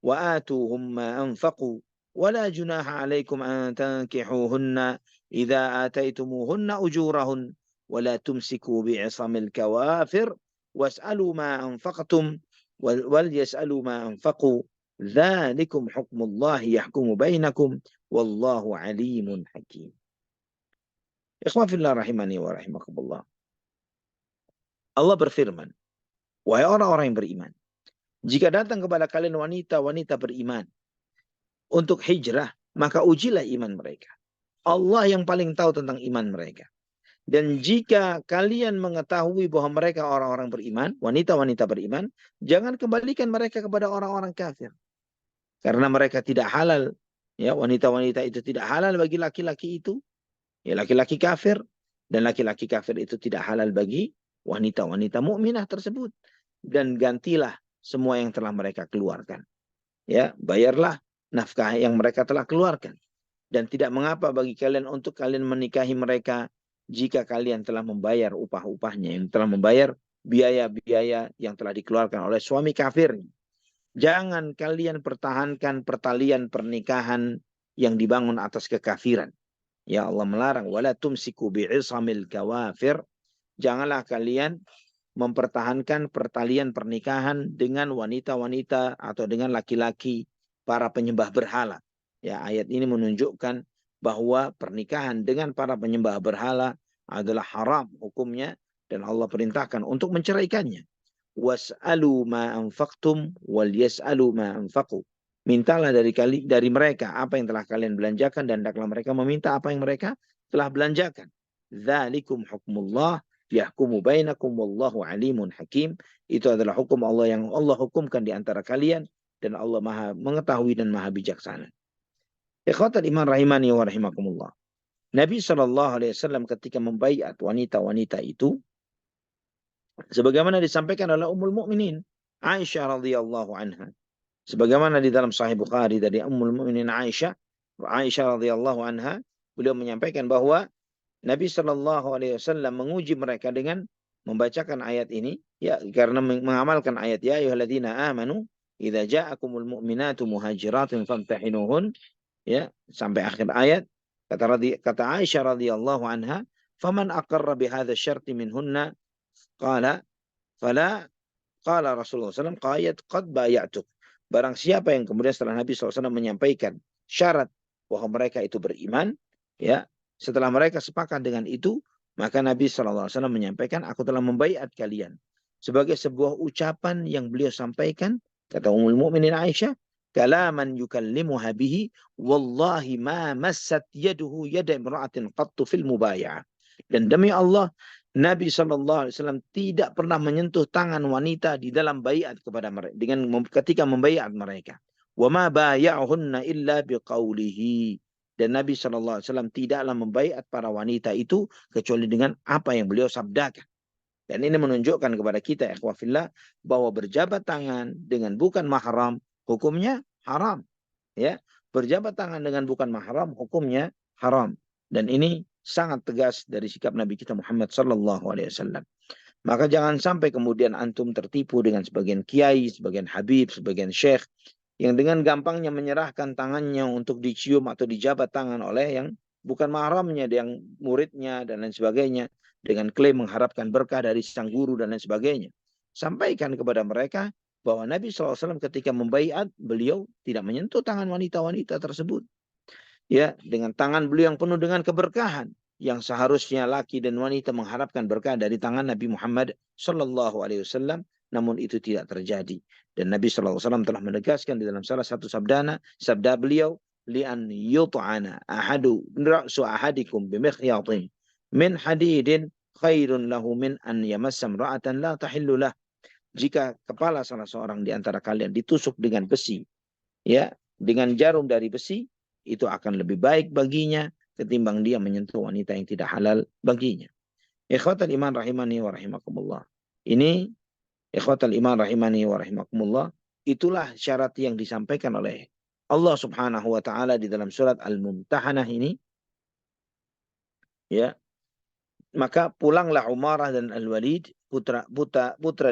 وآتوهم ما أنفقوا ولا جناح عليكم أن تنكحوهن إذا آتيتموهن أجورهن ولا تمسكوا بعصم الكوافر واسألوا ما أنفقتم وليسألوا ما أنفقوا ذلكم حكم الله يحكم بينكم والله عليم حكيم. Ikhwafillah rahimani wa rahimakumullah. Allah berfirman, wahai orang-orang yang beriman, jika datang kepada kalian wanita-wanita beriman untuk hijrah, maka ujilah iman mereka. Allah yang paling tahu tentang iman mereka. Dan jika kalian mengetahui bahwa mereka orang-orang beriman, wanita-wanita beriman, jangan kembalikan mereka kepada orang-orang kafir. Karena mereka tidak halal. Ya, wanita-wanita itu tidak halal bagi laki-laki itu. Ya, laki-laki kafir. Dan laki-laki kafir itu tidak halal bagi wanita-wanita mukminah tersebut. Dan gantilah semua yang telah mereka keluarkan. Ya, bayarlah nafkah yang mereka telah keluarkan. Dan tidak mengapa bagi kalian untuk kalian menikahi mereka jika kalian telah membayar upah-upahnya, yang telah membayar biaya-biaya yang telah dikeluarkan oleh suami kafir. Jangan kalian pertahankan pertalian pernikahan yang dibangun atas kekafiran. Ya Allah melarang, wala tumsiku bi'isamil kawafir. Janganlah kalian mempertahankan pertalian pernikahan dengan wanita-wanita atau dengan laki-laki para penyembah berhala. Ya, ayat ini menunjukkan bahwa pernikahan dengan para penyembah berhala adalah haram hukumnya dan Allah perintahkan untuk menceraikannya. Was'alu ma anfaqtum wal yas'alu ma anfaqu. Mintalah dari mereka apa yang telah kalian belanjakan dan hendaklah mereka meminta apa yang mereka telah belanjakan. Dzalikum hukmullah yahkumu bainakum wallahu alimun hakim. Itu adalah hukum Allah yang Allah hukumkan di antara kalian dan Allah Maha mengetahui dan Maha bijaksana. Ikhwatal iman rahimani wa rahimakumullah. Nabi SAW ketika membaiat wanita-wanita itu sebagaimana disampaikan oleh Ummul Mukminin Aisyah radhiyallahu anha. Sebagaimana di dalam Sahih Bukhari dari Ummul Mukminin Aisyah radhiyallahu anha, beliau menyampaikan bahwa Nabi Shallallahu Alaihi Wasallam menguji mereka dengan membacakan ayat ini, ya karena mengamalkan ayat ya ayyuhalladzina amanu idza ja'akumul mu'minatu muhajiratun famtahinuhun, ya sampai akhir ayat. Kata Aisyah radhiyallahu anha, faman aqarra bihadza syarti minhunna qala fala qala Rasulullah SAW qayat qad bayatuk. Barang siapa yang kemudian setelah Nabi SAW menyampaikan syarat bahwa mereka itu beriman, ya setelah mereka sepakat dengan itu, maka Nabi SAW menyampaikan, aku telah membaiat kalian. Sebagai sebuah ucapan yang beliau sampaikan, kata Ummul Mukminin Aisyah, kalaman yukallimuha bihi, wallahi ma massat yaduhu yada imra'atin qattu fil mubaya'ah. Dan demi Allah, Nabi SAW tidak pernah menyentuh tangan wanita di dalam baiat kepada mereka dengan ketika membaiat mereka. Wa ma baya'hunna illa biqaulihi. Dan Nabi SAW tidaklah membaiat para wanita itu kecuali dengan apa yang beliau sabdakan. Dan ini menunjukkan kepada kita ikhwafillah bahwa berjabat tangan dengan bukan mahram hukumnya haram. Ya, berjabat tangan dengan bukan mahram hukumnya haram. Dan ini sangat tegas dari sikap Nabi kita Muhammad sallallahu alaihi wasallam. Maka jangan sampai kemudian antum tertipu dengan sebagian kiai, sebagian habib, sebagian syekh yang dengan gampangnya menyerahkan tangannya untuk dicium atau dijabat tangan oleh yang bukan mahramnya, yang muridnya dan lain sebagainya dengan klaim mengharapkan berkah dari sang guru dan lain sebagainya. Sampaikan kepada mereka bahwa Nabi SAW ketika membaiat beliau tidak menyentuh tangan wanita-wanita tersebut. Ya, dengan tangan beliau yang penuh dengan keberkahan yang seharusnya laki dan wanita mengharapkan berkah dari tangan Nabi Muhammad sallallahu alaihi wasallam, namun itu tidak terjadi. Dan Nabi sallallahu alaihi wasallam telah menegaskan di dalam salah satu sabda beliau, li'an yut'ana ahadu ra'su ahadikum bimikhyatin min hadidin khairun lahu min an yamassa imra'atan la tahillu lah. Jika kepala salah seorang di antara kalian ditusuk dengan besi, ya, dengan jarum dari besi, itu akan lebih baik baginya ketimbang dia menyentuh wanita yang tidak halal baginya. Ikhwatal iman rahimani wa rahimakumullah. Ini ikhwatal iman rahimani wa rahimakumullah, itulah syarat yang disampaikan oleh Allah Subhanahu wa taala di dalam surat Al-Mumtahanah ini. Ya, maka pulanglah Umarah dan Al-Walid putra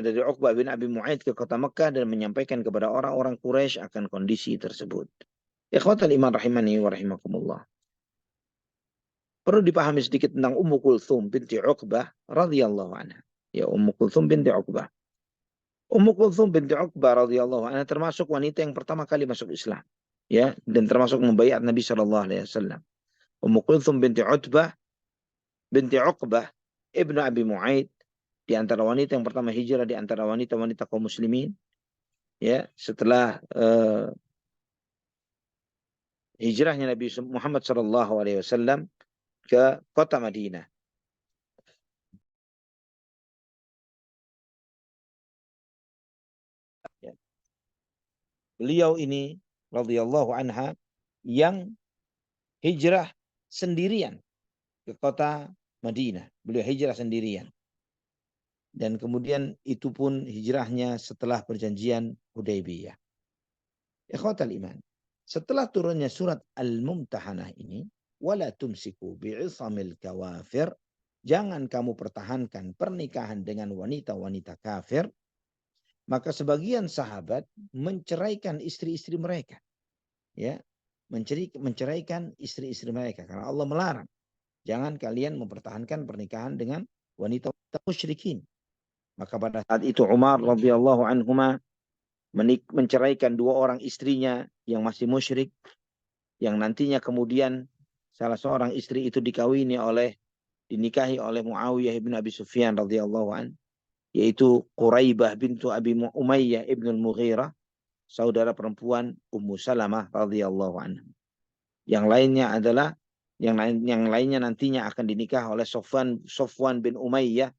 dari Uqbah bin Abi Mu'aid ke kota Mekah dan menyampaikan kepada orang-orang Quraisy akan kondisi tersebut. Ikhwatal iman rahimani wa rahimakumullah. Perlu dipahami sedikit tentang Ummu Kulthum binti Uqbah radhiyallahu anha. Ya, Ummu Kulthum binti Uqbah. Ummu Kulthum binti Uqbah radhiyallahu anha termasuk wanita yang pertama kali masuk Islam. Ya, dan termasuk membaiat Nabi sallallahu alaihi wasallam. Ummu Kulthum binti Uqbah ibnu Abi Mu'aid, di antara wanita yang pertama hijrah di antara wanita-wanita kaum muslimin. Ya, setelah hijrahnya Nabi Muhammad sallallahu alaihi wasallam ke kota Madinah. Beliau ini radhiyallahu anha yang hijrah sendirian ke kota Madinah. Beliau hijrah sendirian. Dan kemudian itu pun hijrahnya setelah perjanjian Hudaybiyah. Ikhwatal iman. Setelah turunnya surat Al-Mumtahanah ini, wala tumsiku bi'isamil kawafir, jangan kamu pertahankan pernikahan dengan wanita-wanita kafir, maka sebagian sahabat menceraikan istri-istri mereka. Ya, menceraikan istri-istri mereka karena Allah melarang. Jangan kalian mempertahankan pernikahan dengan wanita-wanita musyrikin. Maka pada saat itu Umar radhiyallahu anhuma menceraikan dua orang istrinya yang masih musyrik, yang nantinya kemudian salah seorang istri itu dinikahi oleh Muawiyah bin Abi Sufyan radhiyallahu an, yaitu Quraibah bintu Abi Umayyah ibn al-Mughirah, saudara perempuan Ummu Salamah radhiyallahu anha. Yang lainnya nantinya akan dinikah oleh Sofwan bin Umayyah,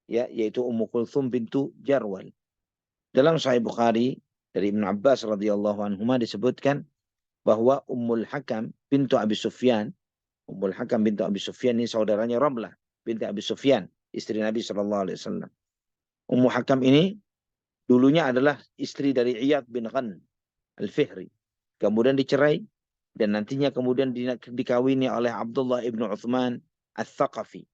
ya, yaitu Ummu Kulthum bintu Jarwal. Dalam Sahih Bukhari dari Ibnu Abbas radhiyallahu anhuma disebutkan bahwa Ummul Hakam bintu Abi Sufyan, Ummul Hakam bintu Abi Sufyan ini saudaranya Ramlah binti Abi Sufyan, istri Nabi sallallahu alaihi wasallam. Ummu Hakam ini dulunya adalah istri dari Iyad bin Ghan Al-Fihri. Kemudian dicerai dan nantinya kemudian dikawini oleh Abdullah ibnu Uthman Al-Thaqafi.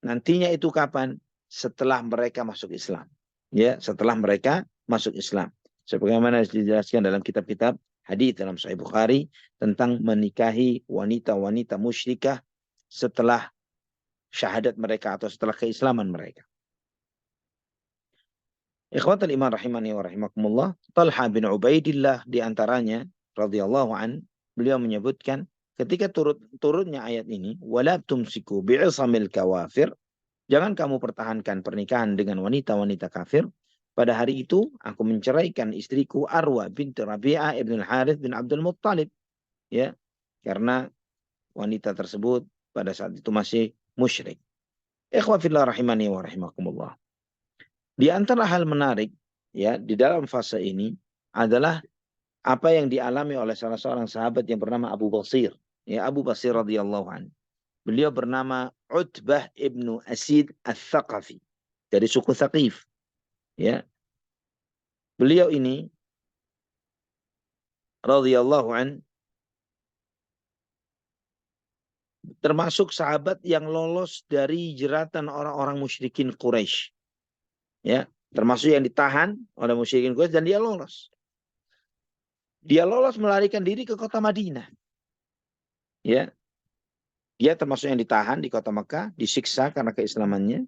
Nantinya itu kapan? Setelah mereka masuk Islam. Ya, setelah mereka masuk Islam. Sebagaimana dijelaskan dalam kitab-kitab hadis dalam Sahih Bukhari tentang menikahi wanita-wanita musyrikah setelah syahadat mereka atau setelah keislaman mereka. Ikhwatul iman rahimani wa rahimakumullah, Talha bin Ubaidillah diantaranya radhiyallahu an, beliau menyebutkan ketika turunnya ayat ini, wala tumsiku bi'isamil kawafir, jangan kamu pertahankan pernikahan dengan wanita-wanita kafir. Pada hari itu aku menceraikan istriku Arwa binti Rabi'ah ibn al-Harith bin Abdul Muttalib, ya, karena wanita tersebut pada saat itu masih musyrik. Ikhwa fillah rahimani wa rahimakumullah. Di antara hal menarik, ya, di dalam fase ini adalah apa yang dialami oleh salah seorang sahabat yang bernama Abu Basir, ya, Abu Basir radhiyallahu anhu. Beliau bernama Utbah ibnu Asid Al-Thaqafi dari suku Thaqif. Ya, beliau ini radhiyallahu an termasuk sahabat yang lolos dari jeratan orang-orang musyrikin Quraisy. Ya, termasuk yang ditahan oleh musyrikin Quraisy dan dia lolos. Dia lolos melarikan diri ke kota Madinah. Ya, dia termasuk yang ditahan di kota Mekah, disiksa karena keislamannya.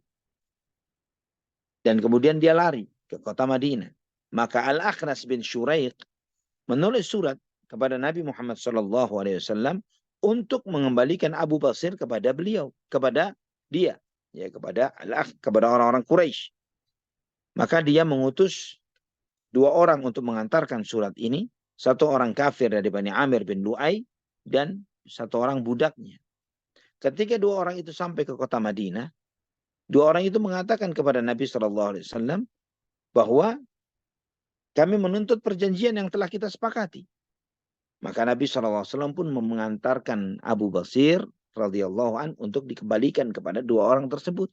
Dan kemudian dia lari ke kota Madinah. Maka Al-Akhnas bin Syuraiq menulis surat kepada Nabi Muhammad SAW untuk mengembalikan Abu Basir kepada beliau, kepada dia, ya, kepada orang-orang Quraisy. Maka dia mengutus dua orang untuk mengantarkan surat ini, satu orang kafir dari Bani Amir bin Lu'ay dan satu orang budaknya. Ketika dua orang itu sampai ke kota Madinah, dua orang itu mengatakan kepada Nabi SAW bahwa kami menuntut perjanjian yang telah kita sepakati. Maka Nabi SAW pun mengantarkan Abu Basir radhiyallahu an untuk dikembalikan kepada dua orang tersebut.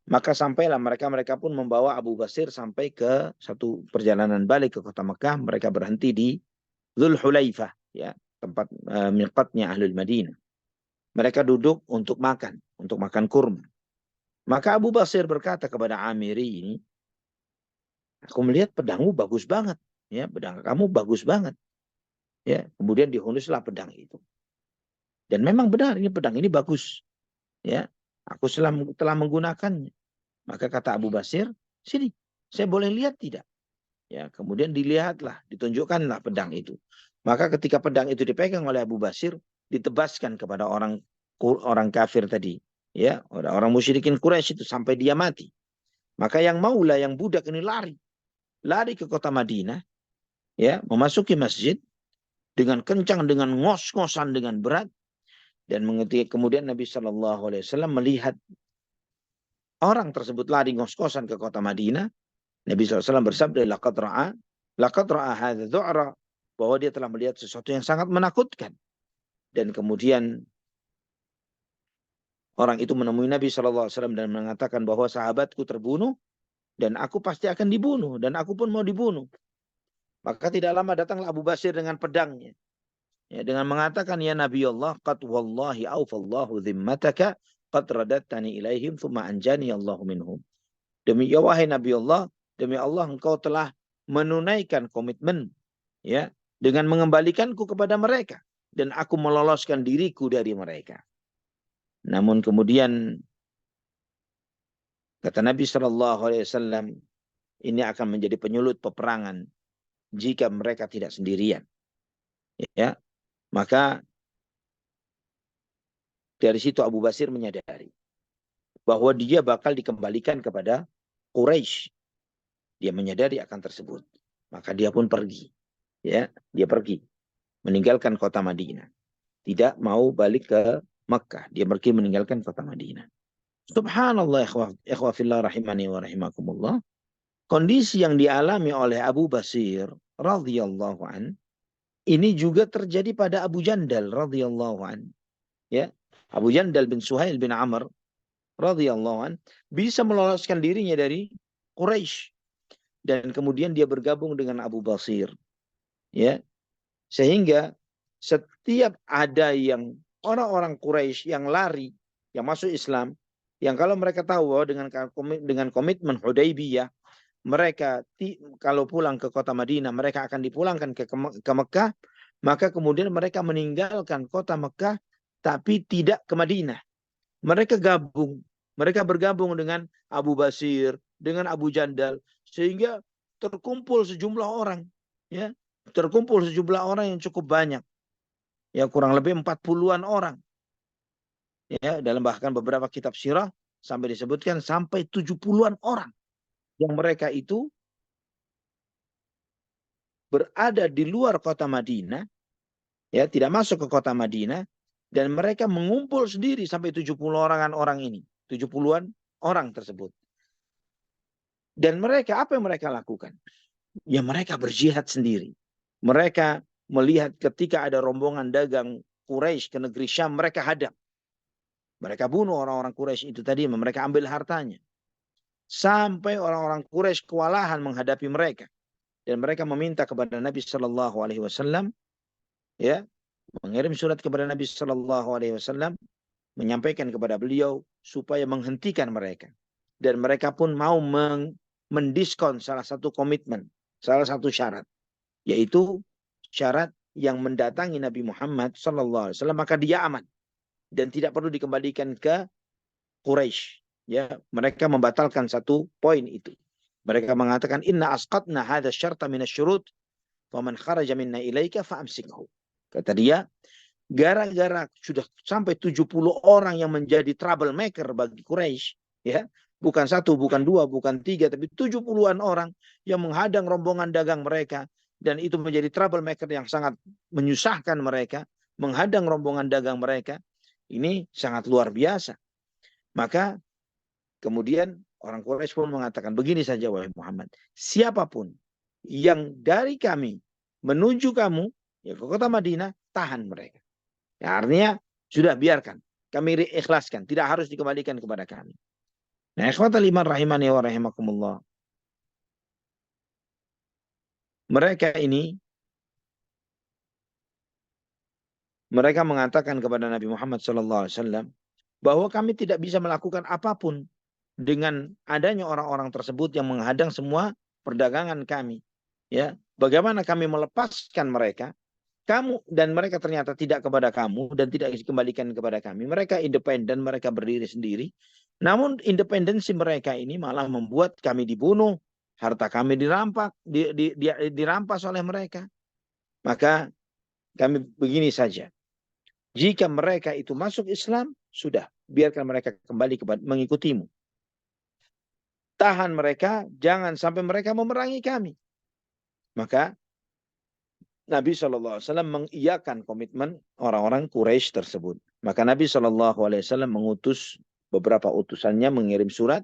Maka sampailah mereka pun membawa Abu Basir sampai ke satu perjalanan balik ke kota Mekah. Mereka berhenti di Dzul Hulaifah, ya, tempat miqatnya Ahlul Madinah. Mereka duduk untuk makan kurma. Maka Abu Basir berkata kepada Amiri ini, aku melihat pedangmu bagus banget, ya, pedang kamu bagus banget. Ya, kemudian dihunuslah pedang itu. Dan memang benar ini pedang ini bagus. Ya, aku telah menggunakannya. Maka kata Abu Basir, sini, saya boleh lihat tidak? Ya, kemudian dilihatlah, ditunjukkanlah pedang itu. Maka ketika pedang itu dipegang oleh Abu Basir, ditebaskan kepada orang kafir tadi, ya, orang musyrikin Quraisy itu sampai dia mati. Maka yang Maula, yang budak ini lari ke kota Madinah, ya, memasuki masjid dengan kencang, dengan ngos-ngosan, dengan berat. Dan kemudian Nabi SAW melihat orang tersebut lari ngos-ngosan ke kota Madinah. Nabi SAW bersabda, laqad ra'a Laqad ra'a hadza dhu'ra, bahwa dia telah melihat sesuatu yang sangat menakutkan. Dan kemudian orang itu menemui Nabi SAW dan mengatakan bahwa sahabatku terbunuh dan aku pasti akan dibunuh dan aku pun mau dibunuh. Maka tidak lama datanglah Abu Basir dengan pedangnya. Ya, dengan mengatakan, ya Nabi Allah, qad wallahi aufallahu dhimmataka, qad radattani ilaihim, thumma anjani Allahu minhum. Demi ya wahai Nabi Allah, demi Allah engkau telah menunaikan komitmen, ya, dengan mengembalikanku kepada mereka, dan aku meloloskan diriku dari mereka. Namun kemudian kata Nabi SAW, ini akan menjadi penyulut peperangan jika mereka tidak sendirian. Ya, maka dari situ Abu Basir menyadari bahwa dia bakal dikembalikan kepada Quraisy. Dia menyadari akan tersebut. Maka dia pun pergi. Ya, dia pergi meninggalkan kota Madinah. Tidak mau balik ke Makkah. Dia pergi meninggalkan kota Madinah. Subhanallah, ikhwah fillah rahimani wa rahimakumullah. Kondisi yang dialami oleh Abu Basir radhiyallahu an ini juga terjadi pada Abu Jandal radhiyallahu an. Ya, Abu Jandal bin Suhail bin Amr radhiyallahu an bisa meloloskan dirinya dari Quraisy dan kemudian dia bergabung dengan Abu Basir. Ya, sehingga setiap ada yang orang-orang Quraisy yang lari, yang masuk Islam, yang kalau mereka tahu bahwa dengan komitmen Hudaybiyah, mereka kalau pulang ke kota Madinah, mereka akan dipulangkan ke Mekah, maka kemudian mereka meninggalkan kota Mekah, tapi tidak ke Madinah. Mereka bergabung dengan Abu Basir, dengan Abu Jandal, sehingga terkumpul sejumlah orang, ya, terkumpul sejumlah orang yang cukup banyak, ya, kurang lebih 40-an orang, ya, dalam bahkan beberapa kitab sirah sampai disebutkan sampai 70-an orang yang mereka itu berada di luar kota Madinah, ya, tidak masuk ke kota Madinah, dan mereka mengumpul sendiri sampai 70-an orang ini, 70-an orang tersebut. Dan mereka, apa yang mereka lakukan? Ya, mereka berjihad sendiri. Mereka melihat ketika ada rombongan dagang Quraisy ke negeri Syam, mereka hadang. Mereka bunuh orang-orang Quraisy itu tadi, mereka ambil hartanya. Sampai orang-orang Quraisy kewalahan menghadapi mereka. Dan mereka meminta kepada Nabi Shallallahu Alaihi Wasallam, ya, mengirim surat kepada Nabi Shallallahu Alaihi Wasallam, menyampaikan kepada beliau supaya menghentikan mereka. Dan mereka pun mau mendiskon salah satu komitmen, salah satu syarat, yaitu syarat yang mendatangi Nabi Muhammad Shallallahu Alaihi Wasallam, maka dia aman dan tidak perlu dikembalikan ke Quraisy. Ya, mereka membatalkan satu poin itu. Mereka mengatakan, inna asqatna hadha syarta minasyurut faman kharaja minna ilaika fa'amsikhu. Kata dia, gara-gara sudah sampai 70 orang yang menjadi troublemaker bagi Quraisy, ya, bukan satu, bukan dua, bukan tiga, tapi 70-an orang yang menghadang rombongan dagang mereka, dan itu menjadi troublemaker yang sangat menyusahkan mereka, menghadang rombongan dagang mereka. Ini sangat luar biasa. Maka kemudian orang Quraisy pun mengatakan, begini saja wahai Muhammad, siapapun yang dari kami menuju kamu, ya, ke kota Madinah, tahan mereka. Ya, artinya sudah, biarkan, kami ikhlaskan, tidak harus dikembalikan kepada kami. Nah, ikhwatal iman rahimani wa rahimakumullah. Mereka ini, mereka mengatakan kepada Nabi Muhammad SAW bahwa kami tidak bisa melakukan apapun dengan adanya orang-orang tersebut yang menghadang semua perdagangan kami. Ya, bagaimana kami melepaskan mereka? Kamu dan mereka ternyata tidak kepada kamu dan tidak dikembalikan kepada kami. Mereka independen, mereka berdiri sendiri. Namun independensi mereka ini malah membuat kami dibunuh, harta kami dirampas oleh mereka. Maka kami begini saja. Jika mereka itu masuk Islam, sudah, biarkan mereka kembali mengikutimu. Tahan mereka, jangan sampai mereka memerangi kami. Maka Nabi SAW mengiyakan komitmen orang-orang Quraisy tersebut. Maka Nabi SAW mengutus beberapa utusannya, mengirim surat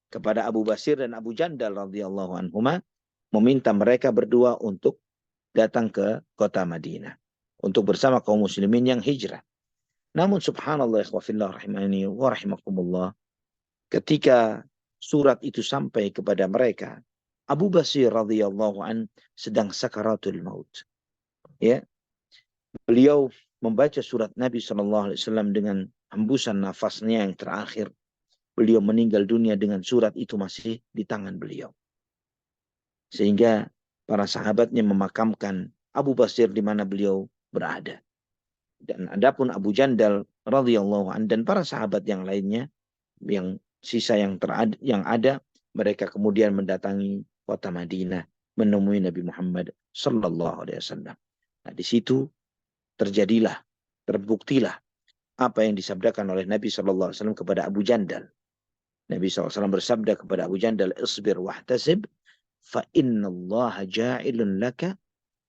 kepada Abu Basir dan Abu Jandal radhiyallahu anhuma, meminta mereka berdua untuk datang ke kota Madinah untuk bersama kaum muslimin yang hijrah. Namun subhanallah ikhwafillah rahimani wa rahimakumullah, ketika surat itu sampai kepada mereka, Abu Basir radhiyallahu an sedang sakaratul maut. Ya, beliau membaca surat Nabi SAW dengan hembusan nafasnya yang terakhir. Beliau meninggal dunia dengan surat itu masih di tangan beliau. Sehingga para sahabatnya memakamkan Abu Basir di mana beliau berada. Dan adapun Abu Jandal radhiyallahu an dan para sahabat yang lainnya, yang sisa yang ada, mereka kemudian mendatangi kota Madinah menemui Nabi Muhammad sallallahu alaihi wasallam. Nah, di situ terbuktilah apa yang disabdakan oleh Nabi sallallahu alaihi wasallam kepada Abu Jandal. Nabi SAW bersabda kepada Abu Jandal, "Isbir wahtasib, fa inna Allah ja'ilun laka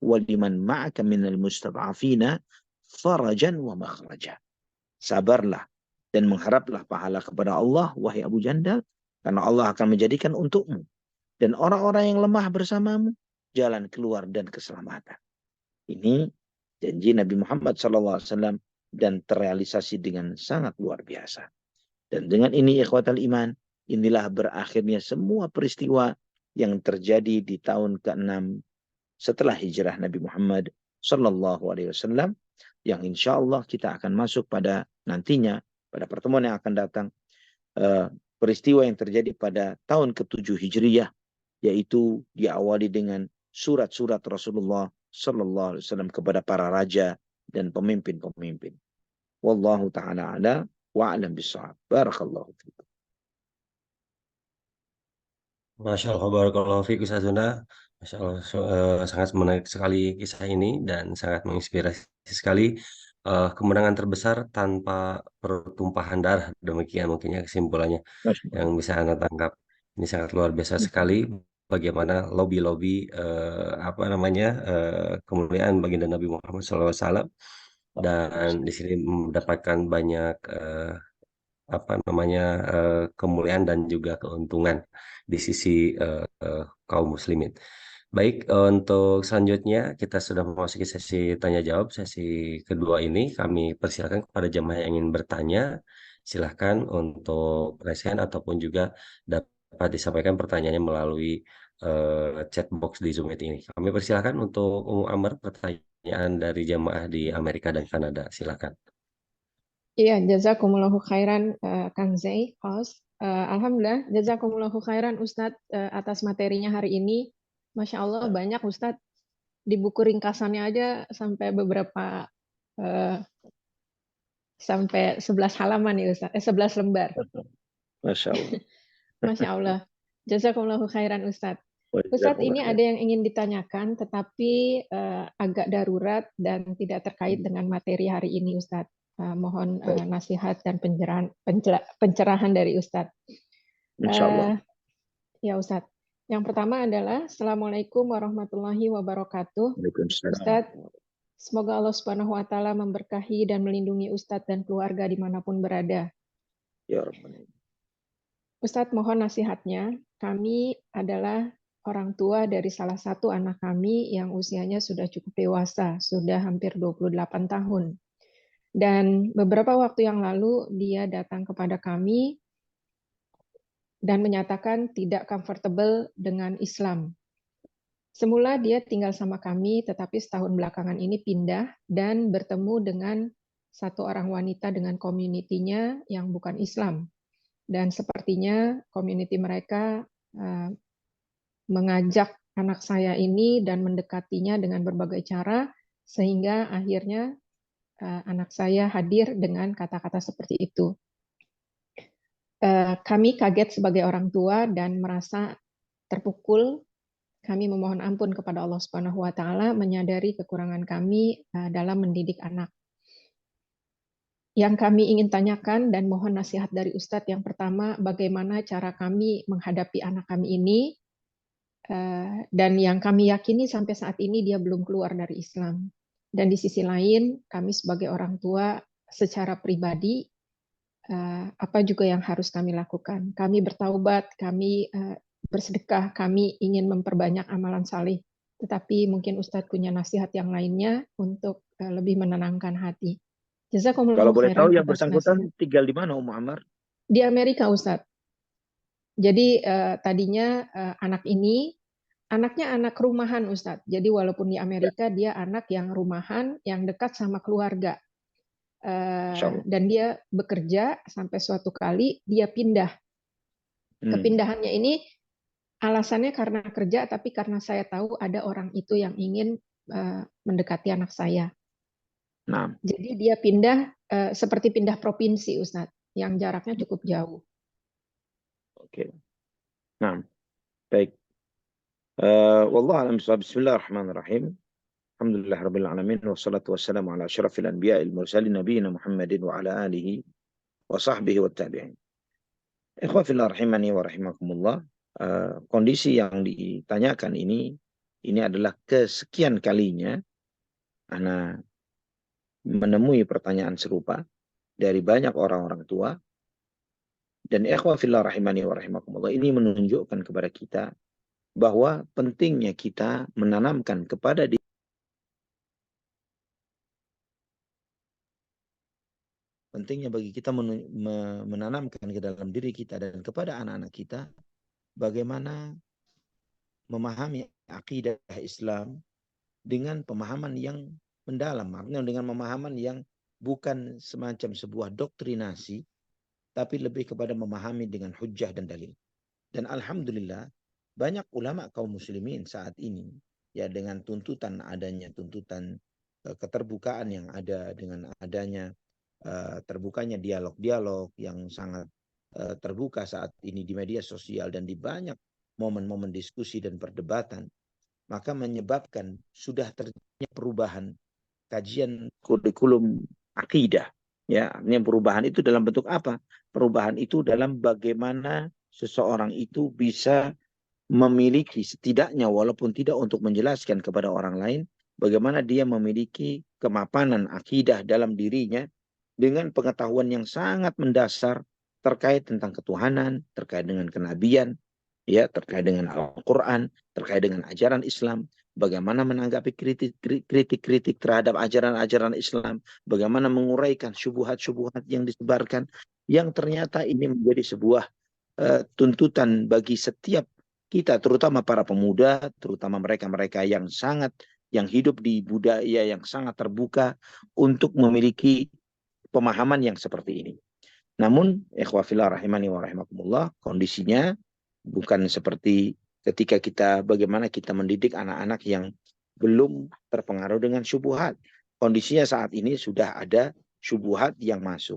wa liman ma'aka minal mustad'afina farajan wa makhraja." Sabarlah dan mengharaplah pahala kepada Allah, wahai Abu Jandal, karena Allah akan menjadikan untukmu dan orang-orang yang lemah bersamamu jalan keluar dan keselamatan. Ini janji Nabi Muhammad SAW dan terrealisasi dengan sangat luar biasa. Dan dengan ini ikhwatal iman, inilah berakhirnya semua peristiwa yang terjadi di tahun ke-6 setelah hijrah Nabi Muhammad SAW, yang insya Allah kita akan masuk pada nantinya, pada pertemuan yang akan datang, peristiwa yang terjadi pada tahun ke-7 Hijriyah, yaitu diawali dengan surat-surat Rasulullah SAW kepada para raja dan pemimpin-pemimpin. Wallahu ta'ala ala wa'alam bishawab. Barakallahu fiikum. Masya Allah, barakallahu fiik Ustaz Zuna. Masya Allah, sangat menarik sekali kisah ini dan sangat menginspirasi sekali. Kemenangan terbesar tanpa pertumpahan darah, demikian mungkinnya kesimpulannya Masya yang Allah. bisa Anda tangkap. Ini sangat luar biasa sekali bagaimana lobby-lobby apa namanya kemuliaan baginda Nabi Muhammad SAW, dan di sini mendapatkan banyak apa namanya kemuliaan dan juga keuntungan di sisi kaum muslimin. Baik, untuk selanjutnya kita sudah memasuki sesi tanya jawab. Sesi kedua ini kami persilakan kepada jemaah yang ingin bertanya. Silahkan untuk resen ataupun juga dapat disampaikan pertanyaannya melalui chat box di Zoom Meeting ini. Kami persilakan untuk Umu Amr, pertanyaan dari jemaah di Amerika dan Kanada. Silakan. Iya, jazakumullahu khairan Kang Zai, host. Alhamdulillah, jazakumullahu khairan Ustadz atas materinya hari ini. Masya Allah banyak Ustadz, di buku ringkasannya aja sampai beberapa eh, sampai 11 halaman ya Ustadz, 11 lembar. Masya Allah. Masya Allah. Jazakumullahu khairan Ustadz. Ustadz, ini ada yang ingin ditanyakan tetapi agak darurat dan tidak terkait dengan materi hari ini Ustadz. Mohon nasihat dan pencerahan dari Ustadz. Insya Allah. Ya Ustadz. Yang pertama adalah Assalamualaikum warahmatullahi wabarakatuh. Waalaikumsalam. Ustadz, semoga Allah Subhanahu wa Ta'ala memberkahi dan melindungi Ustadz dan keluarga dimanapun berada. Ya Rabbal. Ustadz, mohon nasihatnya. Kami adalah orang tua dari salah satu anak kami yang usianya sudah cukup dewasa, sudah hampir 28 tahun. Dan beberapa waktu yang lalu dia datang kepada kami dan menyatakan tidak comfortable dengan Islam. Semula dia tinggal sama kami, tetapi setahun belakangan ini pindah dan bertemu dengan satu orang wanita dengan komunitinya yang bukan Islam. Dan sepertinya komuniti mereka mengajak anak saya ini dan mendekatinya dengan berbagai cara, sehingga akhirnya anak saya hadir dengan kata-kata seperti itu. Kami kaget sebagai orang tua dan merasa terpukul. Kami memohon ampun kepada Allah Subhanahu wa Ta'ala, menyadari kekurangan kami dalam mendidik anak. Yang kami ingin tanyakan dan mohon nasihat dari Ustadz, yang pertama, bagaimana cara kami menghadapi anak kami ini, dan yang kami yakini sampai saat ini dia belum keluar dari Islam. Dan di sisi lain, kami sebagai orang tua secara pribadi, apa juga yang harus kami lakukan? Kami bertaubat, kami bersedekah, kami ingin memperbanyak amalan saleh. Tetapi mungkin Ustadz punya nasihat yang lainnya untuk lebih menenangkan hati. Kalau Jazakumullahu boleh tahu khairan yang atas bersangkutan nasihat. tinggal di mana, Ammar? Di Amerika, Ustadz. Jadi tadinya anaknya anak rumahan, Ustadz. Jadi walaupun di Ya, Amerika, dia anak yang rumahan, yang dekat sama keluarga. Masya Allah. Dan dia bekerja sampai suatu kali dia pindah. Kepindahannya ini alasannya karena kerja, tapi karena saya tahu ada orang itu yang ingin mendekati anak saya. Nah, Jadi dia pindah seperti pindah provinsi, Ustadz, yang jaraknya cukup jauh. oke. Nah, baik. Wallahu a'lam bishawab. Bismillahirrahmanirrahim. Alhamdulillah rabbil alamin wassalatu wassalamu ala asyrafil anbiya'il mursalin nabiyina Muhammadin wa ala alihi wa sahbihi wa tabi'in. Ikhwa fillah rahimani wa rahimakumullah. Kondisi yang ditanyakan ini adalah kesekian kalinya ana menemui pertanyaan serupa dari banyak orang-orang tua. Dan ikhwa fillah rahimani wa rahimakumullah, ini menunjukkan kepada kita bahwa pentingnya kita menanamkan kepada diri, pentingnya bagi kita menanamkan ke dalam diri kita dan kepada anak-anak kita bagaimana memahami akidah Islam dengan pemahaman yang mendalam, artinya dengan pemahaman yang bukan semacam sebuah doktrinasi, tapi lebih kepada memahami dengan hujjah dan dalil. Dan alhamdulillah banyak ulama kaum muslimin saat ini ya dengan adanya tuntutan keterbukaan yang ada, dengan adanya terbukanya dialog-dialog yang sangat terbuka saat ini di media sosial dan di banyak momen-momen diskusi dan perdebatan, maka menyebabkan sudah terjadinya perubahan kajian kurikulum akidah. Ya, artinya perubahan itu dalam bentuk apa? Perubahan itu dalam bagaimana seseorang itu bisa memiliki, setidaknya walaupun tidak untuk menjelaskan kepada orang lain, bagaimana dia memiliki kemapanan akidah dalam dirinya dengan pengetahuan yang sangat mendasar terkait tentang ketuhanan, terkait dengan kenabian, ya, terkait dengan Al-Quran, terkait dengan ajaran Islam, bagaimana menanggapi kritik-kritik terhadap ajaran-ajaran Islam, bagaimana menguraikan syubhat-syubhat yang disebarkan, yang ternyata ini menjadi sebuah tuntutan bagi setiap kita, terutama para pemuda, terutama mereka-mereka yang hidup di budaya yang sangat terbuka untuk memiliki pemahaman yang seperti ini. Namun, ikhwah fillah rahimani wa rahimakumullah, kondisinya bukan seperti ketika bagaimana kita mendidik anak-anak yang belum terpengaruh dengan syubhat. Kondisinya saat ini sudah ada syubhat yang masuk.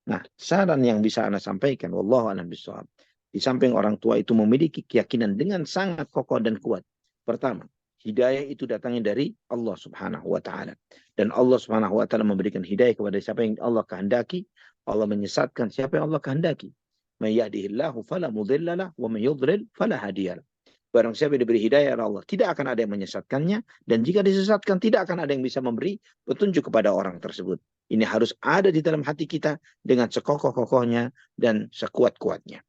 Nah, saran yang bisa Anda sampaikan, wallahu a'lam bishawab, di samping orang tua itu memiliki keyakinan dengan sangat kokoh dan kuat. Pertama, hidayah itu datangnya dari Allah Subhanahu wa taala. Dan Allah Subhanahu wa taala memberikan hidayah kepada siapa yang Allah kehendaki, Allah menyesatkan siapa yang Allah kehendaki. Man yahdihillahu fala mudhillalah wa man yudlil fala hadiyalah. Barang siapa yang diberi hidayah oleh Allah, tidak akan ada yang menyesatkannya, dan jika disesatkan tidak akan ada yang bisa memberi petunjuk kepada orang tersebut. Ini harus ada di dalam hati kita dengan sekokoh-kokohnya dan sekuat-kuatnya.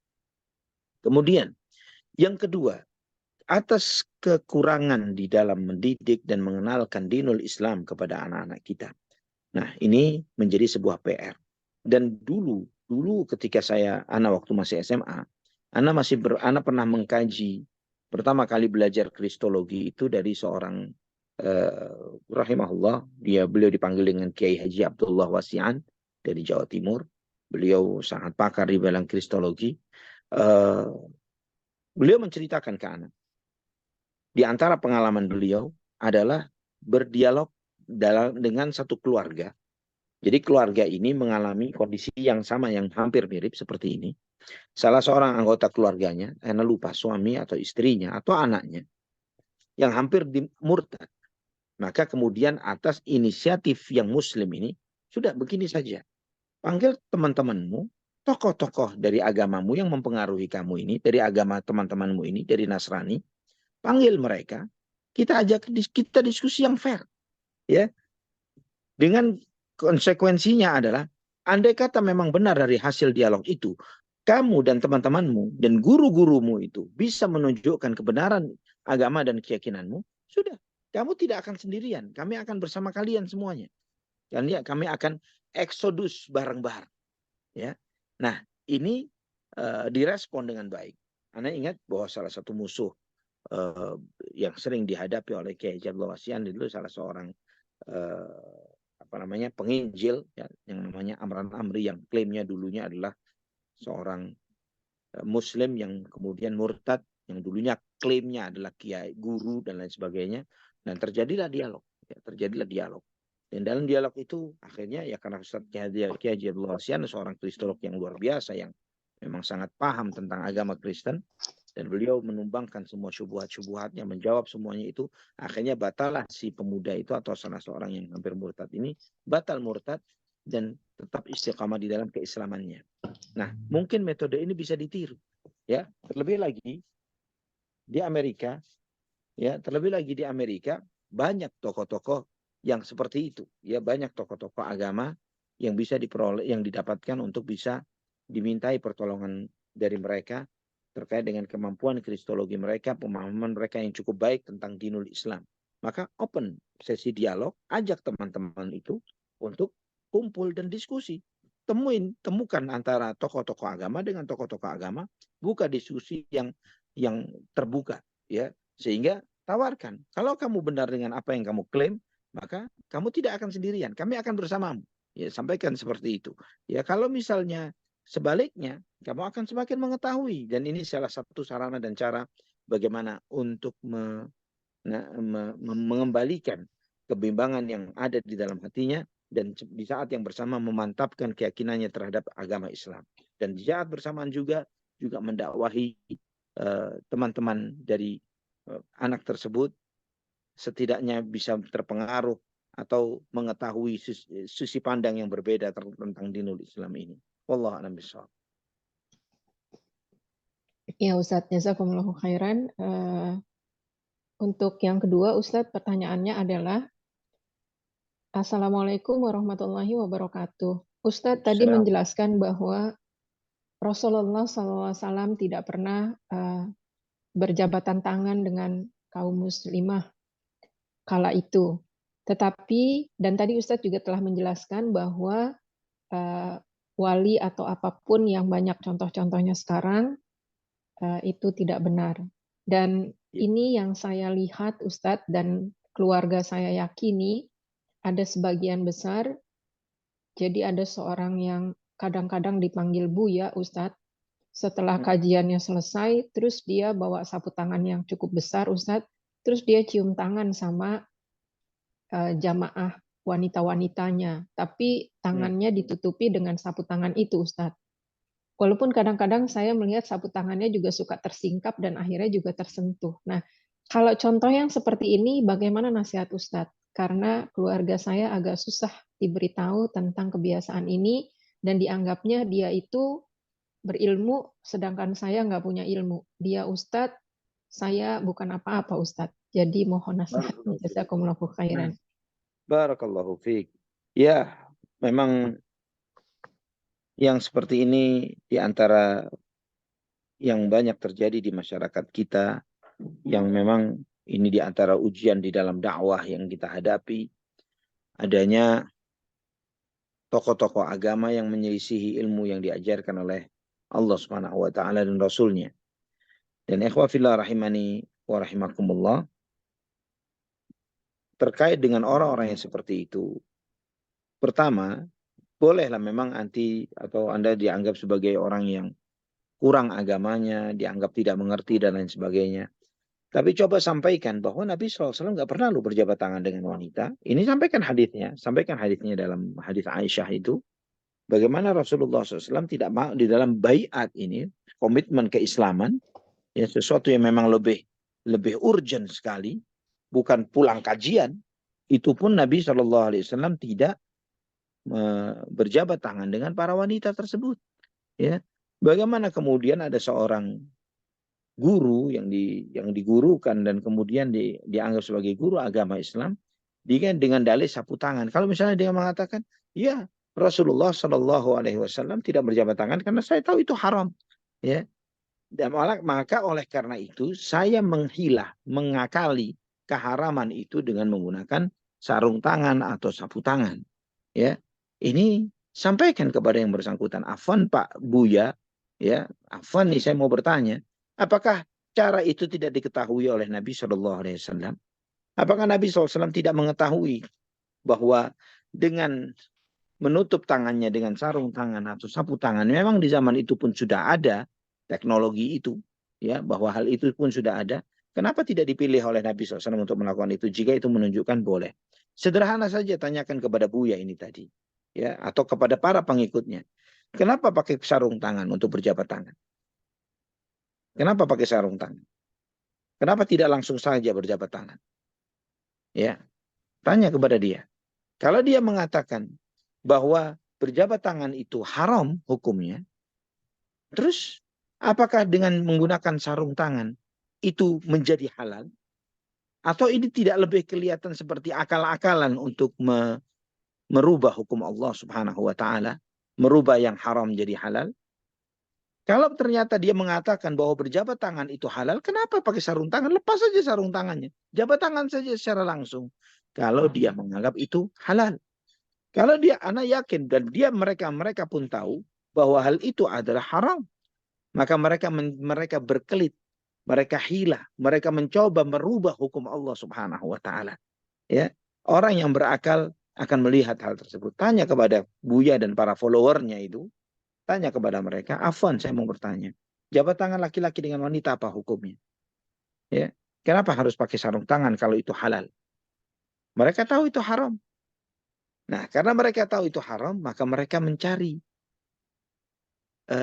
Kemudian, yang kedua, atas kekurangan di dalam mendidik dan mengenalkan dinul Islam kepada anak-anak kita. Nah, ini menjadi sebuah PR. Dan dulu ketika Ana waktu masih SMA, Ana pernah mengkaji, pertama kali belajar kristologi itu dari seorang rahimahullah, beliau dipanggil dengan Kiai Haji Abdullah Wasi'an dari Jawa Timur. Beliau sangat pakar di bidang kristologi. Beliau menceritakan ke Ana, di antara pengalaman beliau adalah berdialog dengan satu keluarga. Jadi keluarga ini mengalami kondisi yang sama, yang hampir mirip seperti ini. Salah seorang anggota keluarganya, Ana lupa suami atau istrinya atau anaknya, yang hampir murtad. Maka kemudian atas inisiatif yang muslim ini, sudah begini saja. Panggil teman-temanmu, tokoh-tokoh dari agamamu yang mempengaruhi kamu ini, dari agama teman-temanmu ini, dari Nasrani, panggil mereka, kita diskusi yang fair. Ya. Dengan konsekuensinya adalah, andai kata memang benar dari hasil dialog itu, kamu dan teman-temanmu dan guru-gurumu itu bisa menunjukkan kebenaran agama dan keyakinanmu, sudah, kamu tidak akan sendirian. Kami akan bersama kalian semuanya. Dan ya, kami akan eksodus bareng-bareng. Ya, nah ini direspon dengan baik. Anda ingat bahwa salah satu musuh yang sering dihadapi oleh Kiai Jabal Wasian dulu salah seorang penginjil ya, yang namanya Amran Amri, yang klaimnya dulunya adalah seorang Muslim yang kemudian murtad, yang dulunya klaimnya adalah kiai, guru dan lain sebagainya, dan terjadilah dialog. Dan dalam dialog itu akhirnya ya karena Ustaz Kiai Abdul Wasian seorang kristolog yang luar biasa yang memang sangat paham tentang agama Kristen, dan beliau menumbangkan semua syubhat-syubhatnya, menjawab semuanya itu, akhirnya batalah si pemuda itu atau salah seorang yang hampir murtad ini batal murtad dan tetap istiqamah di dalam keislamannya. Nah, mungkin metode ini bisa ditiru, ya. Terlebih lagi di Amerika, ya, banyak tokoh-tokoh yang seperti itu, ya, banyak tokoh-tokoh agama yang bisa diperoleh, yang didapatkan untuk bisa dimintai pertolongan dari mereka terkait dengan kemampuan kristologi mereka, pemahaman mereka yang cukup baik tentang dinul Islam. Maka open sesi dialog, ajak teman-teman itu untuk kumpul dan diskusi. Temukan antara tokoh-tokoh agama dengan tokoh-tokoh agama, buka diskusi yang terbuka, ya, sehingga tawarkan. Kalau kamu benar dengan apa yang kamu klaim, maka kamu tidak akan sendirian. Kami akan bersamamu. Ya, sampaikan seperti itu. Ya, kalau misalnya sebaliknya, kamu akan semakin mengetahui. Dan ini salah satu sarana dan cara bagaimana untuk mengembalikan kebimbangan yang ada di dalam hatinya, dan di saat yang bersama memantapkan keyakinannya terhadap agama Islam. Dan di saat bersamaan juga mendakwahi teman-teman dari anak tersebut, setidaknya bisa terpengaruh atau mengetahui sisi pandang yang berbeda tentang dinul Islam ini. Wallahu a'lam bishawab. Ya Ustadz, jazakumullahu khairan. Untuk yang kedua, Ustadz, pertanyaannya adalah, Assalamualaikum warahmatullahi wabarakatuh. Ustadz tadi menjelaskan bahwa Rasulullah SAW tidak pernah berjabatan tangan dengan kaum muslimah kala itu. Tetapi, dan tadi Ustadz juga telah menjelaskan bahwa wali atau apapun yang banyak contoh-contohnya sekarang, itu tidak benar. Dan ini yang saya lihat Ustadz dan keluarga saya yakini, ada sebagian besar, jadi ada seorang yang kadang-kadang dipanggil Buya Ustadz, setelah kajiannya selesai, terus dia bawa sapu tangan yang cukup besar Ustadz, terus dia cium tangan sama jamaah wanita-wanitanya, tapi tangannya ditutupi dengan sapu tangan itu Ustadz. Walaupun kadang-kadang saya melihat sapu tangannya juga suka tersingkap dan akhirnya juga tersentuh. Nah, kalau contoh yang seperti ini, bagaimana nasihat Ustadz? Karena keluarga saya agak susah diberitahu tentang kebiasaan ini dan dianggapnya dia itu berilmu, sedangkan saya nggak punya ilmu. Dia Ustadz, saya bukan apa-apa Ustadz. Jadi mohon nasihatnya. Jazakumullahu khairan. Barakallahu fiik. Ya, memang yang seperti ini di antara yang banyak terjadi di masyarakat kita, yang memang ini di antara ujian di dalam dakwah yang kita hadapi, adanya tokoh-tokoh agama yang menyelisihi ilmu yang diajarkan oleh Allah Subhanahu wa taala dan Rasulnya. Dan ikhwah fillah rahimani wa rahimakumullah, terkait dengan orang-orang yang seperti itu, pertama, bolehlah memang Anda dianggap sebagai orang yang kurang agamanya, dianggap tidak mengerti dan lain sebagainya. Tapi coba sampaikan bahwa Nabi SAW nggak pernah berjabat tangan dengan wanita. Ini sampaikan hadisnya dalam hadis Aisyah itu. Bagaimana Rasulullah SAW tidak mau di dalam baiat ini, komitmen keislaman, ya, sesuatu yang memang lebih urgent sekali, bukan pulang kajian, itu pun Nabi SAW tidak berjabat tangan dengan para wanita tersebut. Ya, bagaimana kemudian ada seorang guru yang digurukan dan kemudian dianggap sebagai guru agama Islam dengan dalih sapu tangan. Kalau misalnya dia mengatakan, ya Rasulullah Shallallahu Alaihi Wasallam tidak berjabat tangan karena saya tahu itu haram. Ya, dan maka oleh karena itu saya mengakali keharaman itu dengan menggunakan sarung tangan atau sapu tangan. Ya, ini sampaikan kepada yang bersangkutan. Afwan Pak Buya, ya, afwan nih saya mau bertanya, apakah cara itu tidak diketahui oleh Nabi Shallallahu Alaihi Wasallam? Apakah Nabi SAW tidak mengetahui bahwa dengan menutup tangannya dengan sarung tangan atau sapu tangan, memang di zaman itu pun sudah ada teknologi itu, ya, bahwa hal itu pun sudah ada. Kenapa tidak dipilih oleh Nabi SAW untuk melakukan itu jika itu menunjukkan boleh? Sederhana saja, tanyakan kepada Buya ini tadi, ya, atau kepada para pengikutnya. Kenapa pakai sarung tangan untuk berjabat tangan? Kenapa pakai sarung tangan? Kenapa tidak langsung saja berjabat tangan? Ya, tanya kepada dia. Kalau dia mengatakan bahwa berjabat tangan itu haram hukumnya, terus apakah dengan menggunakan sarung tangan itu menjadi halal? Atau ini tidak lebih kelihatan seperti akal-akalan untuk merubah hukum Allah Subhanahu wa taala, merubah yang haram menjadi halal? Kalau ternyata dia mengatakan bahwa berjabat tangan itu halal, kenapa pakai sarung tangan? Lepas saja sarung tangannya. Jabat tangan saja secara langsung. Kalau dia menganggap itu halal. Kalau dia, anak yakin, dan mereka pun tahu bahwa hal itu adalah haram. Maka mereka berkelit, mereka hilah, mereka mencoba merubah hukum Allah Subhanahu wa taala. Ya. Orang yang berakal akan melihat hal tersebut. Tanya kepada Buya dan para followernya itu, tanya kepada mereka, afwan saya mau bertanya, jabat tangan laki-laki dengan wanita apa hukumnya? Ya. Kenapa harus pakai sarung tangan kalau itu halal? Mereka tahu itu haram. Nah, karena mereka tahu itu haram, maka mereka mencari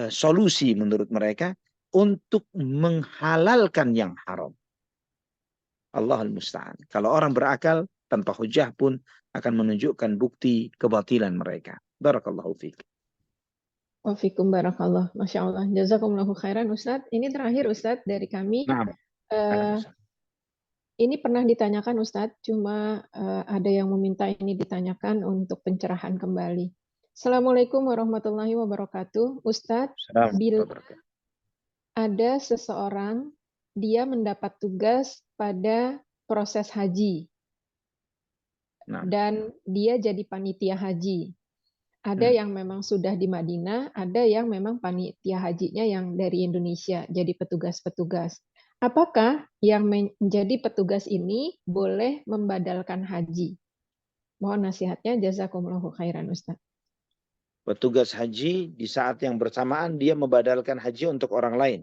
solusi menurut mereka untuk menghalalkan yang haram. Allahul musta'an. Kalau orang berakal tanpa hujah pun akan menunjukkan bukti kebatilan mereka. Barakallahu fiik. Wafikum barakallah. Masya Allah. Jazakumullahu khairan Ustadz. Ini terakhir Ustadz dari kami. Nah, Ini pernah ditanyakan Ustadz, cuma ada yang meminta ini ditanyakan untuk pencerahan kembali. Assalamualaikum warahmatullahi wabarakatuh. Ustadz, bila ada seseorang, dia mendapat tugas pada proses haji, dan dia jadi panitia haji. Ada yang memang sudah di Madinah, ada yang memang panitia hajinya yang dari Indonesia, jadi petugas-petugas. Apakah yang menjadi petugas ini boleh membadalkan haji? Mohon nasihatnya, jazakumullahu khairan Ustaz. Petugas haji di saat yang bersamaan dia membadalkan haji untuk orang lain.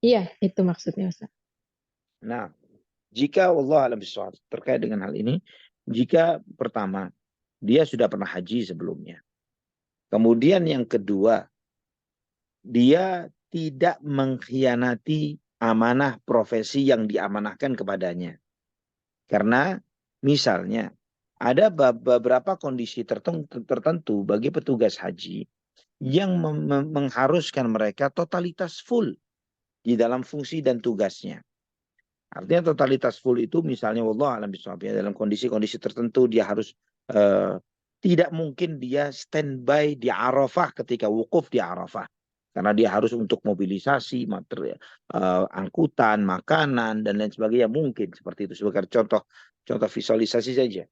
Iya, itu maksudnya Ustaz. Nah, jika Allah alam bisawab terkait dengan hal ini, jika pertama dia sudah pernah haji sebelumnya, kemudian yang kedua dia tidak mengkhianati amanah profesi yang diamanahkan kepadanya. Karena misalnya ada beberapa kondisi tertentu bagi petugas haji yang mengharuskan mereka totalitas full di dalam fungsi dan tugasnya. Artinya totalitas full itu misalnya wallah alam bisawab, ya, dalam kondisi-kondisi tertentu dia harus tidak mungkin dia standby di Arafah ketika wukuf di Arafah. Karena dia harus untuk mobilisasi, material, angkutan, makanan, dan lain sebagainya. Mungkin seperti itu. Sebagai contoh visualisasi saja.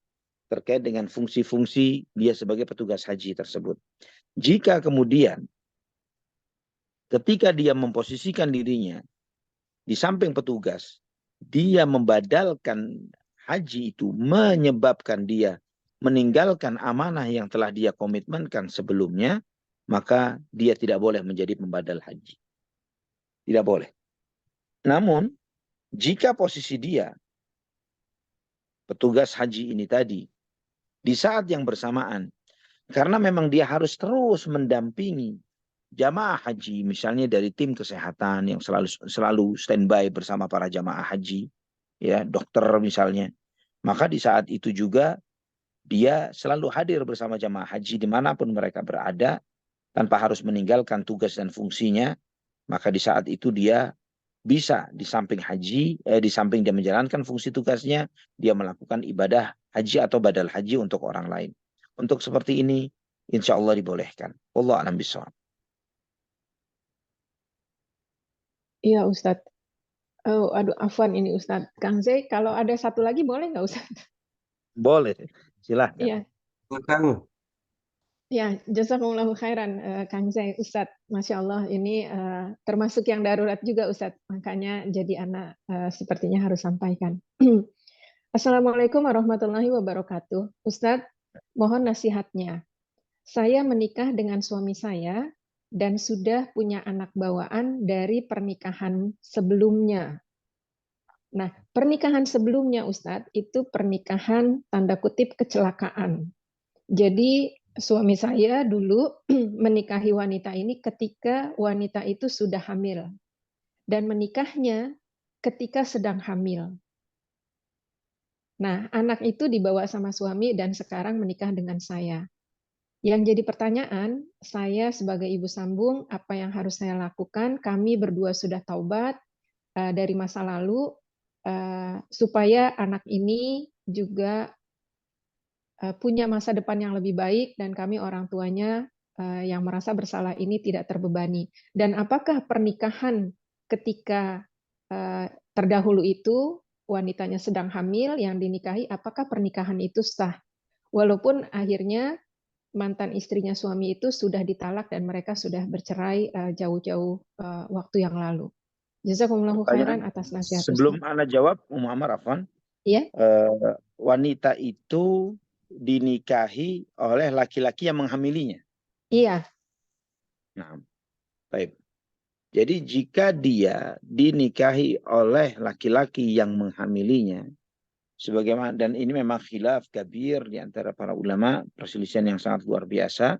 Terkait dengan fungsi-fungsi dia sebagai petugas haji tersebut. Jika kemudian ketika dia memposisikan dirinya di samping petugas, dia membadalkan haji itu menyebabkan dia meninggalkan amanah yang telah dia komitmenkan sebelumnya, maka dia tidak boleh menjadi pembadal haji. Tidak boleh. Namun, jika posisi dia, petugas haji ini tadi, di saat yang bersamaan, karena memang dia harus terus mendampingi jamaah haji, misalnya dari tim kesehatan yang selalu standby bersama para jamaah haji, ya, dokter misalnya, maka di saat itu juga dia selalu hadir bersama jamaah haji dimanapun mereka berada, tanpa harus meninggalkan tugas dan fungsinya. Maka di saat itu dia bisa di samping haji, di samping dia menjalankan fungsi tugasnya, dia melakukan ibadah haji atau badal haji untuk orang lain. Untuk seperti ini insya Allah dibolehkan. Wallahu a'lam bishawab. Iya Ustadz. Oh, aduh, afwan ini Ustadz. Kang Zai, kalau ada satu lagi boleh nggak Ustadz? Boleh, silahkan. Iya, Silakan. ya, jazakumullahu khairan, Kang Zai, Ustadz. Masya Allah, ini termasuk yang darurat juga Ustadz. Makanya jadi anak sepertinya harus sampaikan. Assalamualaikum warahmatullahi wabarakatuh. Ustadz, mohon nasihatnya. Saya menikah dengan suami saya dan sudah punya anak bawaan dari pernikahan sebelumnya. Nah, pernikahan sebelumnya Ustadz itu pernikahan tanda kutip kecelakaan. Jadi suami saya dulu menikahi wanita ini ketika wanita itu sudah hamil dan menikahnya ketika sedang hamil. Nah, anak itu dibawa sama suami dan sekarang menikah dengan saya. Yang jadi pertanyaan, saya sebagai ibu sambung, apa yang harus saya lakukan? Kami berdua sudah taubat dari masa lalu, supaya anak ini juga punya masa depan yang lebih baik dan kami orang tuanya yang merasa bersalah ini tidak terbebani. Dan apakah pernikahan ketika terdahulu itu wanitanya sedang hamil yang dinikahi, apakah pernikahan itu sah? Walaupun akhirnya mantan istrinya suami itu sudah ditalak dan mereka sudah bercerai jauh-jauh waktu yang lalu. Jazakumullahu khairan Pertanyaan atas nasihat Ustaz. sebelum Anda jawab, Muhammad Afwan, Iya, wanita itu dinikahi oleh laki-laki yang menghamilinya. iya, Nah, baik. Jadi jika dia dinikahi oleh laki-laki yang menghamilinya, sebagaimana, dan ini memang khilaf kabir di antara para ulama, perselisihan yang sangat luar biasa.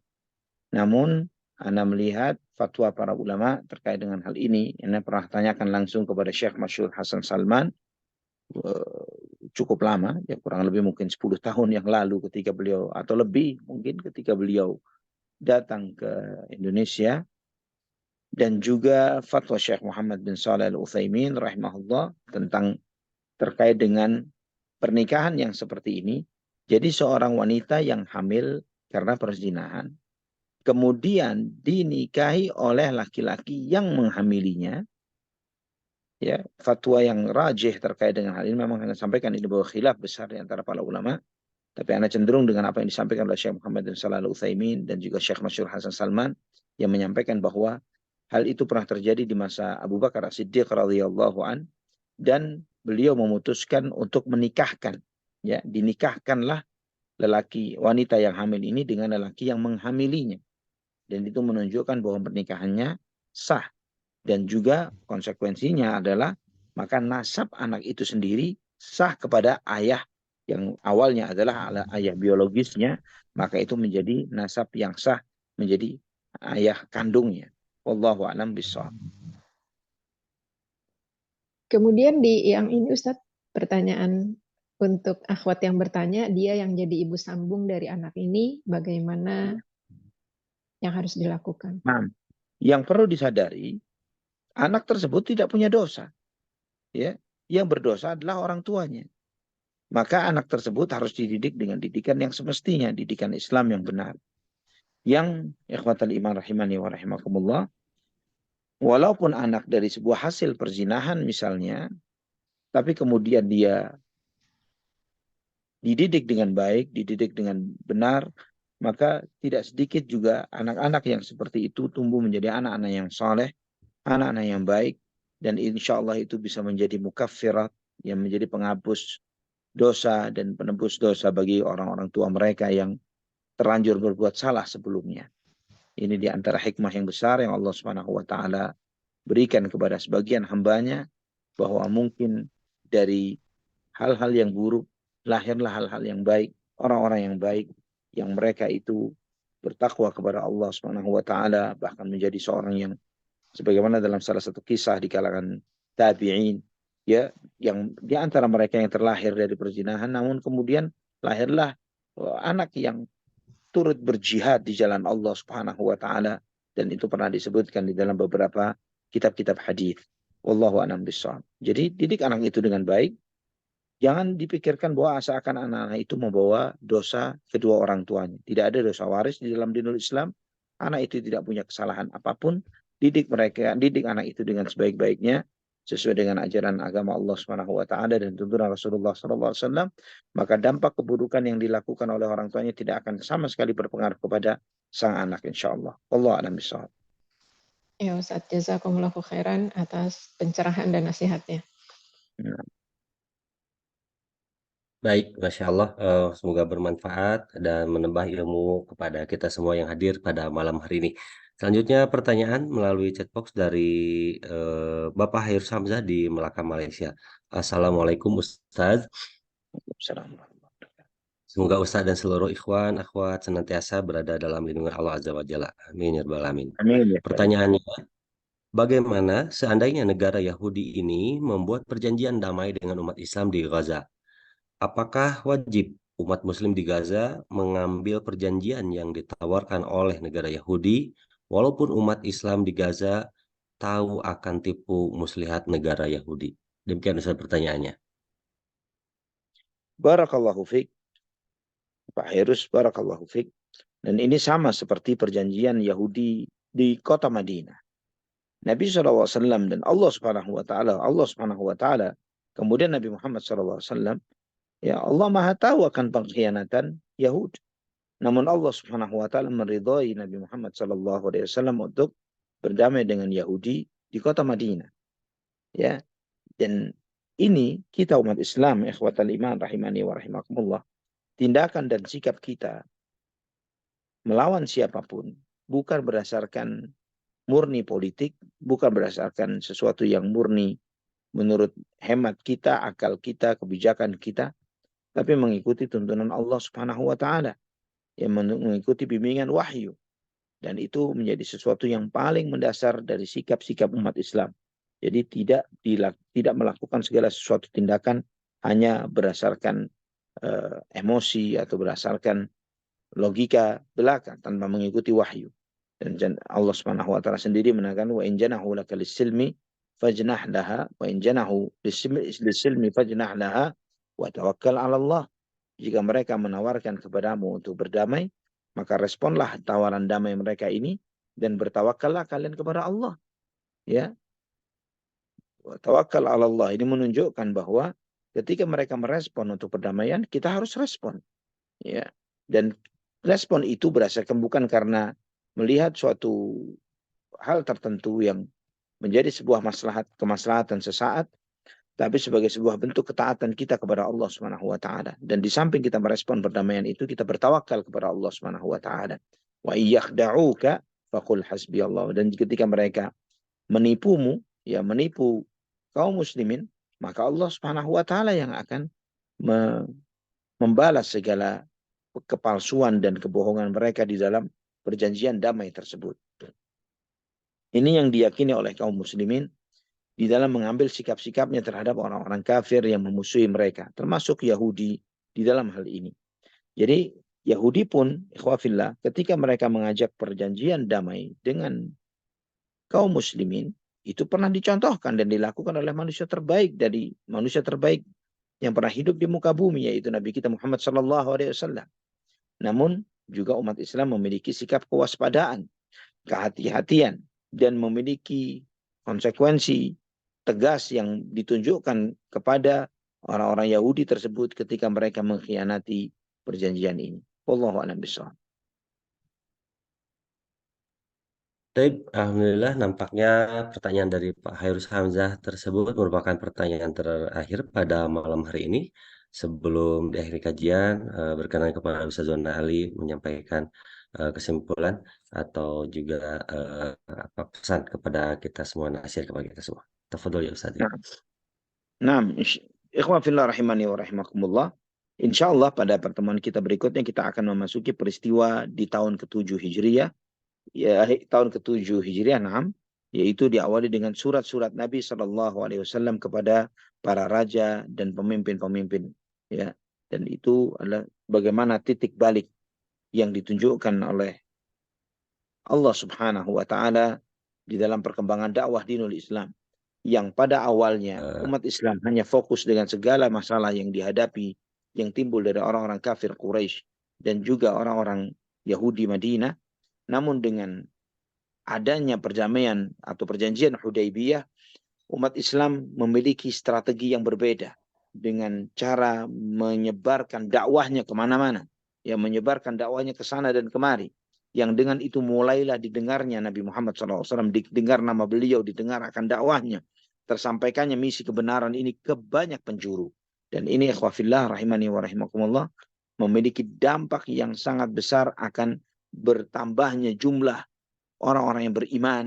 Namun Anda melihat fatwa para ulama terkait dengan hal ini. Anda pernah tanyakan langsung kepada Syekh Masyhur Hasan Salman, cukup lama, ya kurang lebih mungkin 10 tahun yang lalu ketika beliau, atau lebih mungkin ketika beliau datang ke Indonesia. Dan juga fatwa Syekh Muhammad bin Shalih Al-Utsaimin rahimahullah tentang terkait dengan pernikahan yang seperti ini. Jadi seorang wanita yang hamil karena perzinahan, kemudian dinikahi oleh laki-laki yang menghamilinya, ya, fatwa yang rajih terkait dengan hal ini memang Anda sampaikan ini bahwa khilaf besar di antara para ulama, tapi Anda cenderung dengan apa yang disampaikan oleh Syekh Muhammad bin Shalih Al-Utsaimin dan juga Syekh Masyhur Hasan Salman yang menyampaikan bahwa hal itu pernah terjadi di masa Abu Bakar As-Siddiq radhiyallahu an, dan beliau memutuskan untuk menikahkan, ya, dinikahkanlah wanita yang hamil ini dengan lelaki yang menghamilinya, dan itu menunjukkan bahwa pernikahannya sah. Dan juga konsekuensinya adalah maka nasab anak itu sendiri sah kepada ayah yang awalnya adalah ayah biologisnya, maka itu menjadi nasab yang sah, menjadi ayah kandungnya. Wallahu a'lam bishawab. kemudian di yang ini Ustadz, pertanyaan untuk akhwat yang bertanya, dia yang jadi ibu sambung dari anak ini, bagaimana yang harus dilakukan? Nah, yang perlu disadari, anak tersebut tidak punya dosa, ya. Yang berdosa adalah orang tuanya. Maka anak tersebut harus dididik dengan didikan yang semestinya, didikan Islam yang benar. Yang ikhwatal iman rahimani wa rahimakumullah, walaupun anak dari sebuah hasil perzinahan misalnya, tapi kemudian dia dididik dengan baik, dididik dengan benar, maka tidak sedikit juga anak-anak yang seperti itu tumbuh menjadi anak-anak yang saleh, anak-anak yang baik, dan insya Allah itu bisa menjadi mukaffirat, yang menjadi penghapus dosa dan penebus dosa bagi orang-orang tua mereka yang terlanjur berbuat salah sebelumnya. Ini di antara hikmah yang besar yang Allah Subhanahu wa taala berikan kepada sebagian hambanya, bahwa mungkin dari hal-hal yang buruk lahirlah hal-hal yang baik, orang-orang yang baik yang mereka itu bertakwa kepada Allah Subhanahu wa taala, bahkan menjadi seorang yang sebagaimana dalam salah satu kisah di kalangan tabi'in, ya, yang di antara mereka yang terlahir dari perzinahan, namun kemudian lahirlah anak yang turut berjihad di jalan Allah Subhanahu wa taala, dan itu pernah disebutkan di dalam beberapa kitab-kitab hadis. Wallahu a'lam bishawab. Jadi didik anak itu dengan baik, Jangan dipikirkan bahwa seakan anak-anak itu membawa dosa kedua orang tuanya. Tidak ada dosa waris di dalam dinul Islam. Anak itu tidak punya kesalahan apapun. Didik anak itu dengan sebaik-baiknya sesuai dengan ajaran agama Allah Subhanahu wa taala dan tuntunan Rasulullah sallallahu alaihi wasallam, maka dampak keburukan yang dilakukan oleh orang tuanya tidak akan sama sekali berpengaruh kepada sang anak insyaallah. Allah a'lam bishawab. Ya Ustaz, jazakumullahu khairan atas pencerahan dan nasihatnya. Nah, Baik, Masya Allah, semoga bermanfaat dan menambah ilmu kepada kita semua yang hadir pada malam hari ini. Selanjutnya pertanyaan melalui chatbox dari Bapak Hairus Hamzah di Melaka, Malaysia. Assalamualaikum Ustaz. Assalamualaikum. Semoga Ustaz dan seluruh ikhwan, akhwat senantiasa berada dalam lindungan Allah Azza wa Jalla. Amin ya rabbal alamin. Amin ya Rabbi. Pertanyaannya, bagaimana seandainya negara Yahudi ini membuat perjanjian damai dengan umat Islam di Gaza? Apakah wajib umat Muslim di Gaza mengambil perjanjian yang ditawarkan oleh negara Yahudi, walaupun umat Islam di Gaza tahu akan tipu muslihat negara Yahudi? Demikian Ustaz pertanyaannya. Barakallahu fiik. Pak Hairus, barakallahu fiik. Dan ini sama seperti perjanjian Yahudi di kota Madinah. Nabi SAW dan Allah Subhanahu wa taala, kemudian Nabi Muhammad SAW, ya Allah Maha tahu akan pengkhianatan Yahudi. Namun Allah Subhanahu wa taala meridhai Nabi Muhammad SAW untuk berdamai dengan Yahudi di kota Madinah. Ya. Dan ini kita umat Islam, ikhwatal iman rahimani wa rahimakumullah, tindakan dan sikap kita melawan siapapun bukan berdasarkan murni politik, bukan berdasarkan sesuatu yang murni menurut hemat kita, akal kita, kebijakan kita, tapi mengikuti tuntunan Allah Subhanahu wa taala, yang mengikuti bimbingan wahyu. Dan itu menjadi sesuatu yang paling mendasar dari sikap-sikap umat Islam. Jadi tidak melakukan segala sesuatu tindakan hanya berdasarkan emosi atau berdasarkan logika belaka tanpa mengikuti wahyu. Dan Allah Subhanahu wa taala sendiri menekankan wa in janahu lakal silmi fajnah laha wa in janahu lisilmi fajnah laha wa tawakkal 'ala Allah. Jika mereka menawarkan kepadamu untuk berdamai, maka responlah tawaran damai mereka ini dan bertawakallah kalian kepada Allah. Ya. Wa tawakkal 'ala Allah ini menunjukkan bahwa ketika mereka merespon untuk perdamaian, kita harus respon. Ya. Dan respon itu berdasarkan bukan karena melihat suatu hal tertentu yang menjadi sebuah kemaslahatan sesaat, tapi sebagai sebuah bentuk ketaatan kita kepada Allah Subhanahu wa taala. Dan di samping kita merespon perdamaian itu, kita bertawakal kepada Allah Subhanahu wa taala. Wa iyakhda'uka faqul hasbiyallah. Dan ketika mereka menipumu, ya menipu kaum muslimin, maka Allah Subhanahu wa taala yang akan membalas segala kepalsuan dan kebohongan mereka di dalam perjanjian damai tersebut. Ini yang diyakini oleh kaum muslimin di dalam mengambil sikap-sikapnya terhadap orang-orang kafir yang memusuhi mereka, termasuk Yahudi di dalam hal ini. Jadi Yahudi pun, ikhwafillah, ketika mereka mengajak perjanjian damai dengan kaum muslimin, itu pernah dicontohkan dan dilakukan oleh manusia terbaik yang pernah hidup di muka bumi, yaitu Nabi kita Muhammad SAW. Namun juga umat Islam memiliki sikap kewaspadaan, kehati-hatian, dan memiliki konsekuensi tegas yang ditunjukkan kepada orang-orang Yahudi tersebut ketika mereka mengkhianati perjanjian ini. Wallahu a'lam bishawab. Baik, alhamdulillah nampaknya pertanyaan dari Pak Hairus Hamzah tersebut merupakan pertanyaan terakhir pada malam hari ini. Sebelum diakhiri kajian, berkenan kepada Ustaz Zuhanda Ali menyampaikan kesimpulan atau juga pesan kepada kita semua, nasihat kepada kita semua. Tafadhol ya Ustaz. Nah, ikhwan fillah rahimani wa rahimakumullah. Insyaallah pada pertemuan kita berikutnya kita akan memasuki peristiwa di tahun ke-7 Hijriah. Ya, tahun ke-7 Hijriah, yaitu diawali dengan surat-surat Nabi SAW kepada para raja dan pemimpin-pemimpin. Ya, dan itu adalah bagaimana titik balik yang ditunjukkan oleh Allah Subhanahu wa taala di dalam perkembangan dakwah dinul Islam. yang pada awalnya Eh, umat Islam hanya fokus dengan segala masalah yang dihadapi, yang timbul dari orang-orang kafir Quraisy dan juga orang-orang Yahudi Madinah. Namun dengan adanya perdamaian atau perjanjian Hudaybiyah, umat Islam memiliki strategi yang berbeda dengan cara menyebarkan dakwahnya kemana-mana, ya, menyebarkan dakwahnya ke sana dan kemari. Yang dengan itu mulailah didengarnya Nabi Muhammad SAW, didengar nama beliau, didengar akan dakwahnya, tersampaikannya misi kebenaran ini ke banyak penjuru. Dan ini ikhwafillah rahimani wa rahimakumullah, memiliki dampak yang sangat besar akan bertambahnya jumlah orang-orang yang beriman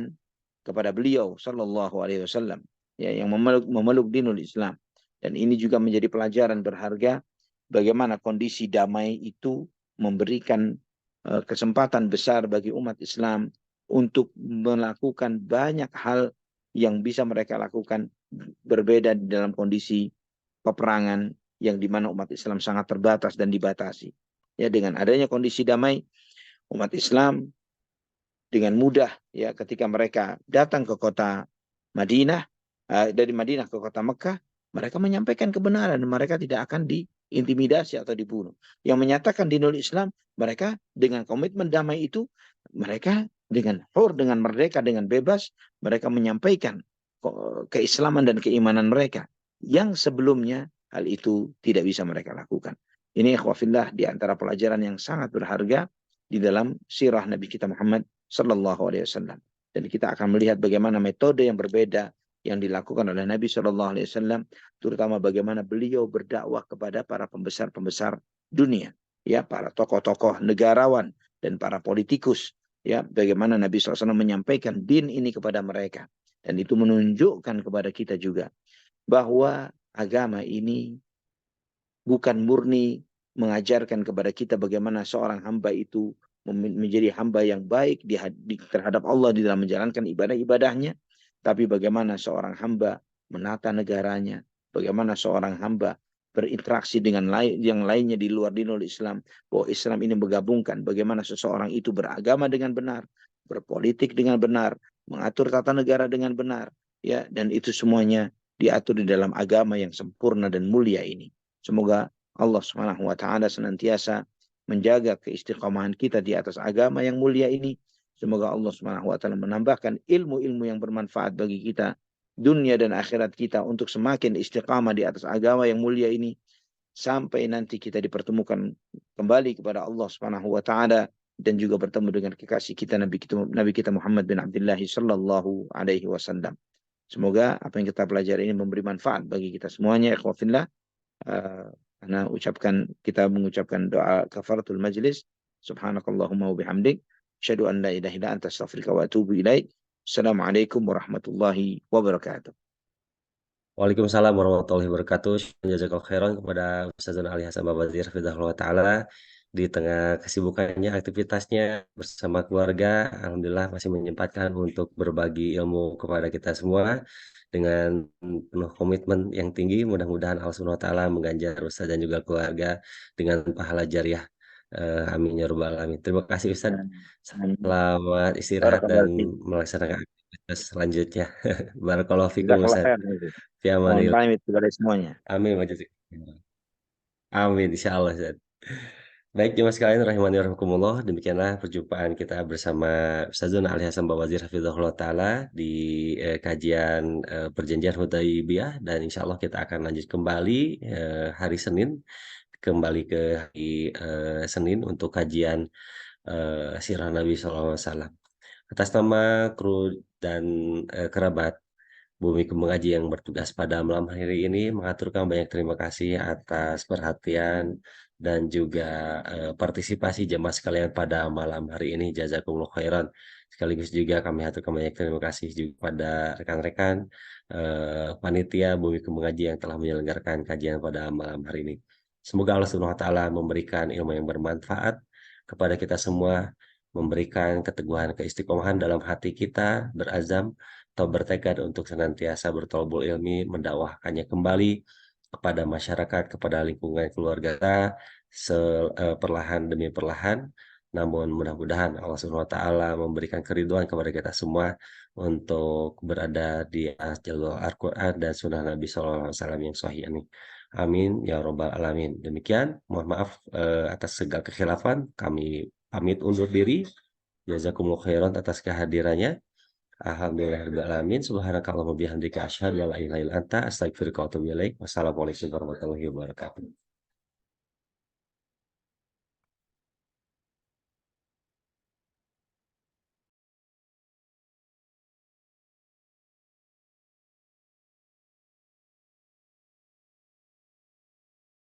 kepada beliau sallallahu alaihi wasallam, ya, yang memeluk dinul Islam. Dan ini juga menjadi pelajaran berharga bagaimana kondisi damai itu memberikan kesempatan besar bagi umat Islam untuk melakukan banyak hal yang bisa mereka lakukan berbeda di dalam kondisi peperangan yang dimana umat Islam sangat terbatas dan dibatasi. Ya, dengan adanya kondisi damai, umat Islam dengan mudah, ya, ketika mereka datang ke kota Madinah, dari Madinah ke kota Mekah, mereka menyampaikan kebenaran, mereka tidak akan diintimidasi atau dibunuh. Yang menyatakan dinul Islam, mereka dengan komitmen damai itu, mereka dengan dengan merdeka, dengan bebas, mereka menyampaikan keislaman dan keimanan mereka yang sebelumnya hal itu tidak bisa mereka lakukan. Ini ikhwafillah di antara pelajaran yang sangat berharga di dalam sirah Nabi kita Muhammad Sallallahu Alaihi Wasallam. Dan kita akan melihat bagaimana metode yang berbeda yang dilakukan oleh Nabi Sallallahu Alaihi Wasallam, terutama bagaimana beliau berdakwah kepada para pembesar-pembesar dunia, ya, para tokoh-tokoh negarawan dan para politikus, ya, bagaimana Nabi SAW menyampaikan din ini kepada mereka. Dan itu menunjukkan kepada kita juga bahwa agama ini bukan murni mengajarkan kepada kita bagaimana seorang hamba itu menjadi hamba yang baik terhadap Allah di dalam menjalankan ibadah-ibadahnya, tapi bagaimana seorang hamba menata negaranya, bagaimana seorang hamba berinteraksi dengan yang lainnya di luar dinul Islam, bahwa Islam ini menggabungkan bagaimana seseorang itu beragama dengan benar, berpolitik dengan benar, mengatur tata negara dengan benar, ya, dan itu semuanya diatur di dalam agama yang sempurna dan mulia ini. Semoga Allah Subhanahu wa taala senantiasa menjaga keistiqomahan kita di atas agama yang mulia ini. Semoga Allah Subhanahu wa taala menambahkan ilmu-ilmu yang bermanfaat bagi kita dunia dan akhirat kita untuk semakin istiqamah di atas agama yang mulia ini sampai nanti kita dipertemukan kembali kepada Allah Subhanahu wa taala dan juga bertemu dengan kekasih kita Nabi kita Muhammad bin Abdullah sallallahu alaihi wasallam. Semoga apa yang kita pelajari ini memberi manfaat bagi kita semuanya. Ikhwafillah, kita mengucapkan doa kafaratul majlis. Subhanakallahumma wa bihamdik, asyhadu an la ilaha illa anta, astaghfiruka wa atubu ilaik. Assalamualaikum warahmatullahi wabarakatuh. Waalaikumsalam warahmatullahi wabarakatuh. Jazakallahu khairan kepada Ustazana Ali Hasan Babazir Hafizahullah Ta'ala di tengah kesibukannya, aktivitasnya bersama keluarga. Alhamdulillah masih menyempatkan untuk berbagi ilmu kepada kita semua dengan penuh komitmen yang tinggi. Mudah-mudahan Allah Subhanahu wa Ta'ala mengganjar Ustaz dan juga keluarga dengan pahala jariah. Amin ya rabbal alamin. Terima kasih Ustaz. Selamat istirahat dan melaksanakan aktivitas selanjutnya. Barakallahu fikum Jazakallah Ustaz. khair. Mohon pamit kepada semuanya. Amin. Amin, insya Allah Ustaz. Baik jemaah sekalian rahimani wa rahimakumullah, demikianlah perjumpaan kita bersama Ustazuna Ali Hasan Bawazir Hafizahullah Ta'ala di kajian perjanjian Hudaybiyah, dan insya Allah kita akan lanjut kembali hari Senin, kembali ke hari Senin untuk kajian sirah Nabi SAW. Atas nama kru dan kerabat Bumi Mengaji yang bertugas pada malam hari ini mengaturkan banyak terima kasih atas perhatian dan juga partisipasi jemaah sekalian pada malam hari ini. Jazakumullah khairan. Sekaligus juga kami aturkan banyak terima kasih juga pada rekan-rekan panitia Bumi Mengaji yang telah menyelenggarakan kajian pada malam hari ini. Semoga Allah Subhanahu wa taala memberikan ilmu yang bermanfaat kepada kita semua, memberikan keteguhan keistiqomahan dalam hati kita, berazam atau bertekad untuk senantiasa bertolbul ilmi, mendakwahkannya kembali kepada masyarakat, kepada lingkungan keluarga kita, perlahan demi perlahan, Namun mudah-mudahan Allah Subhanahu wa taala memberikan keridhaan kepada kita semua untuk berada di atas jalur Al-Qur'an dan sunnah Nabi sallallahu alaihi wasallam yang sahih ini. Amin ya rabbal alamin. Demikian, mohon maaf atas segala kekhilafan. Kami pamit undur diri. Jazakumullahu khairan atas kehadirannya. Alhamdulillahirabbil alamin. Subhanakallahumma bihamdika asyhadu an la ilaha illa anta astaghfiruka wa atubu ilaik. Wassalamualaikum warahmatullahi wabarakatuh.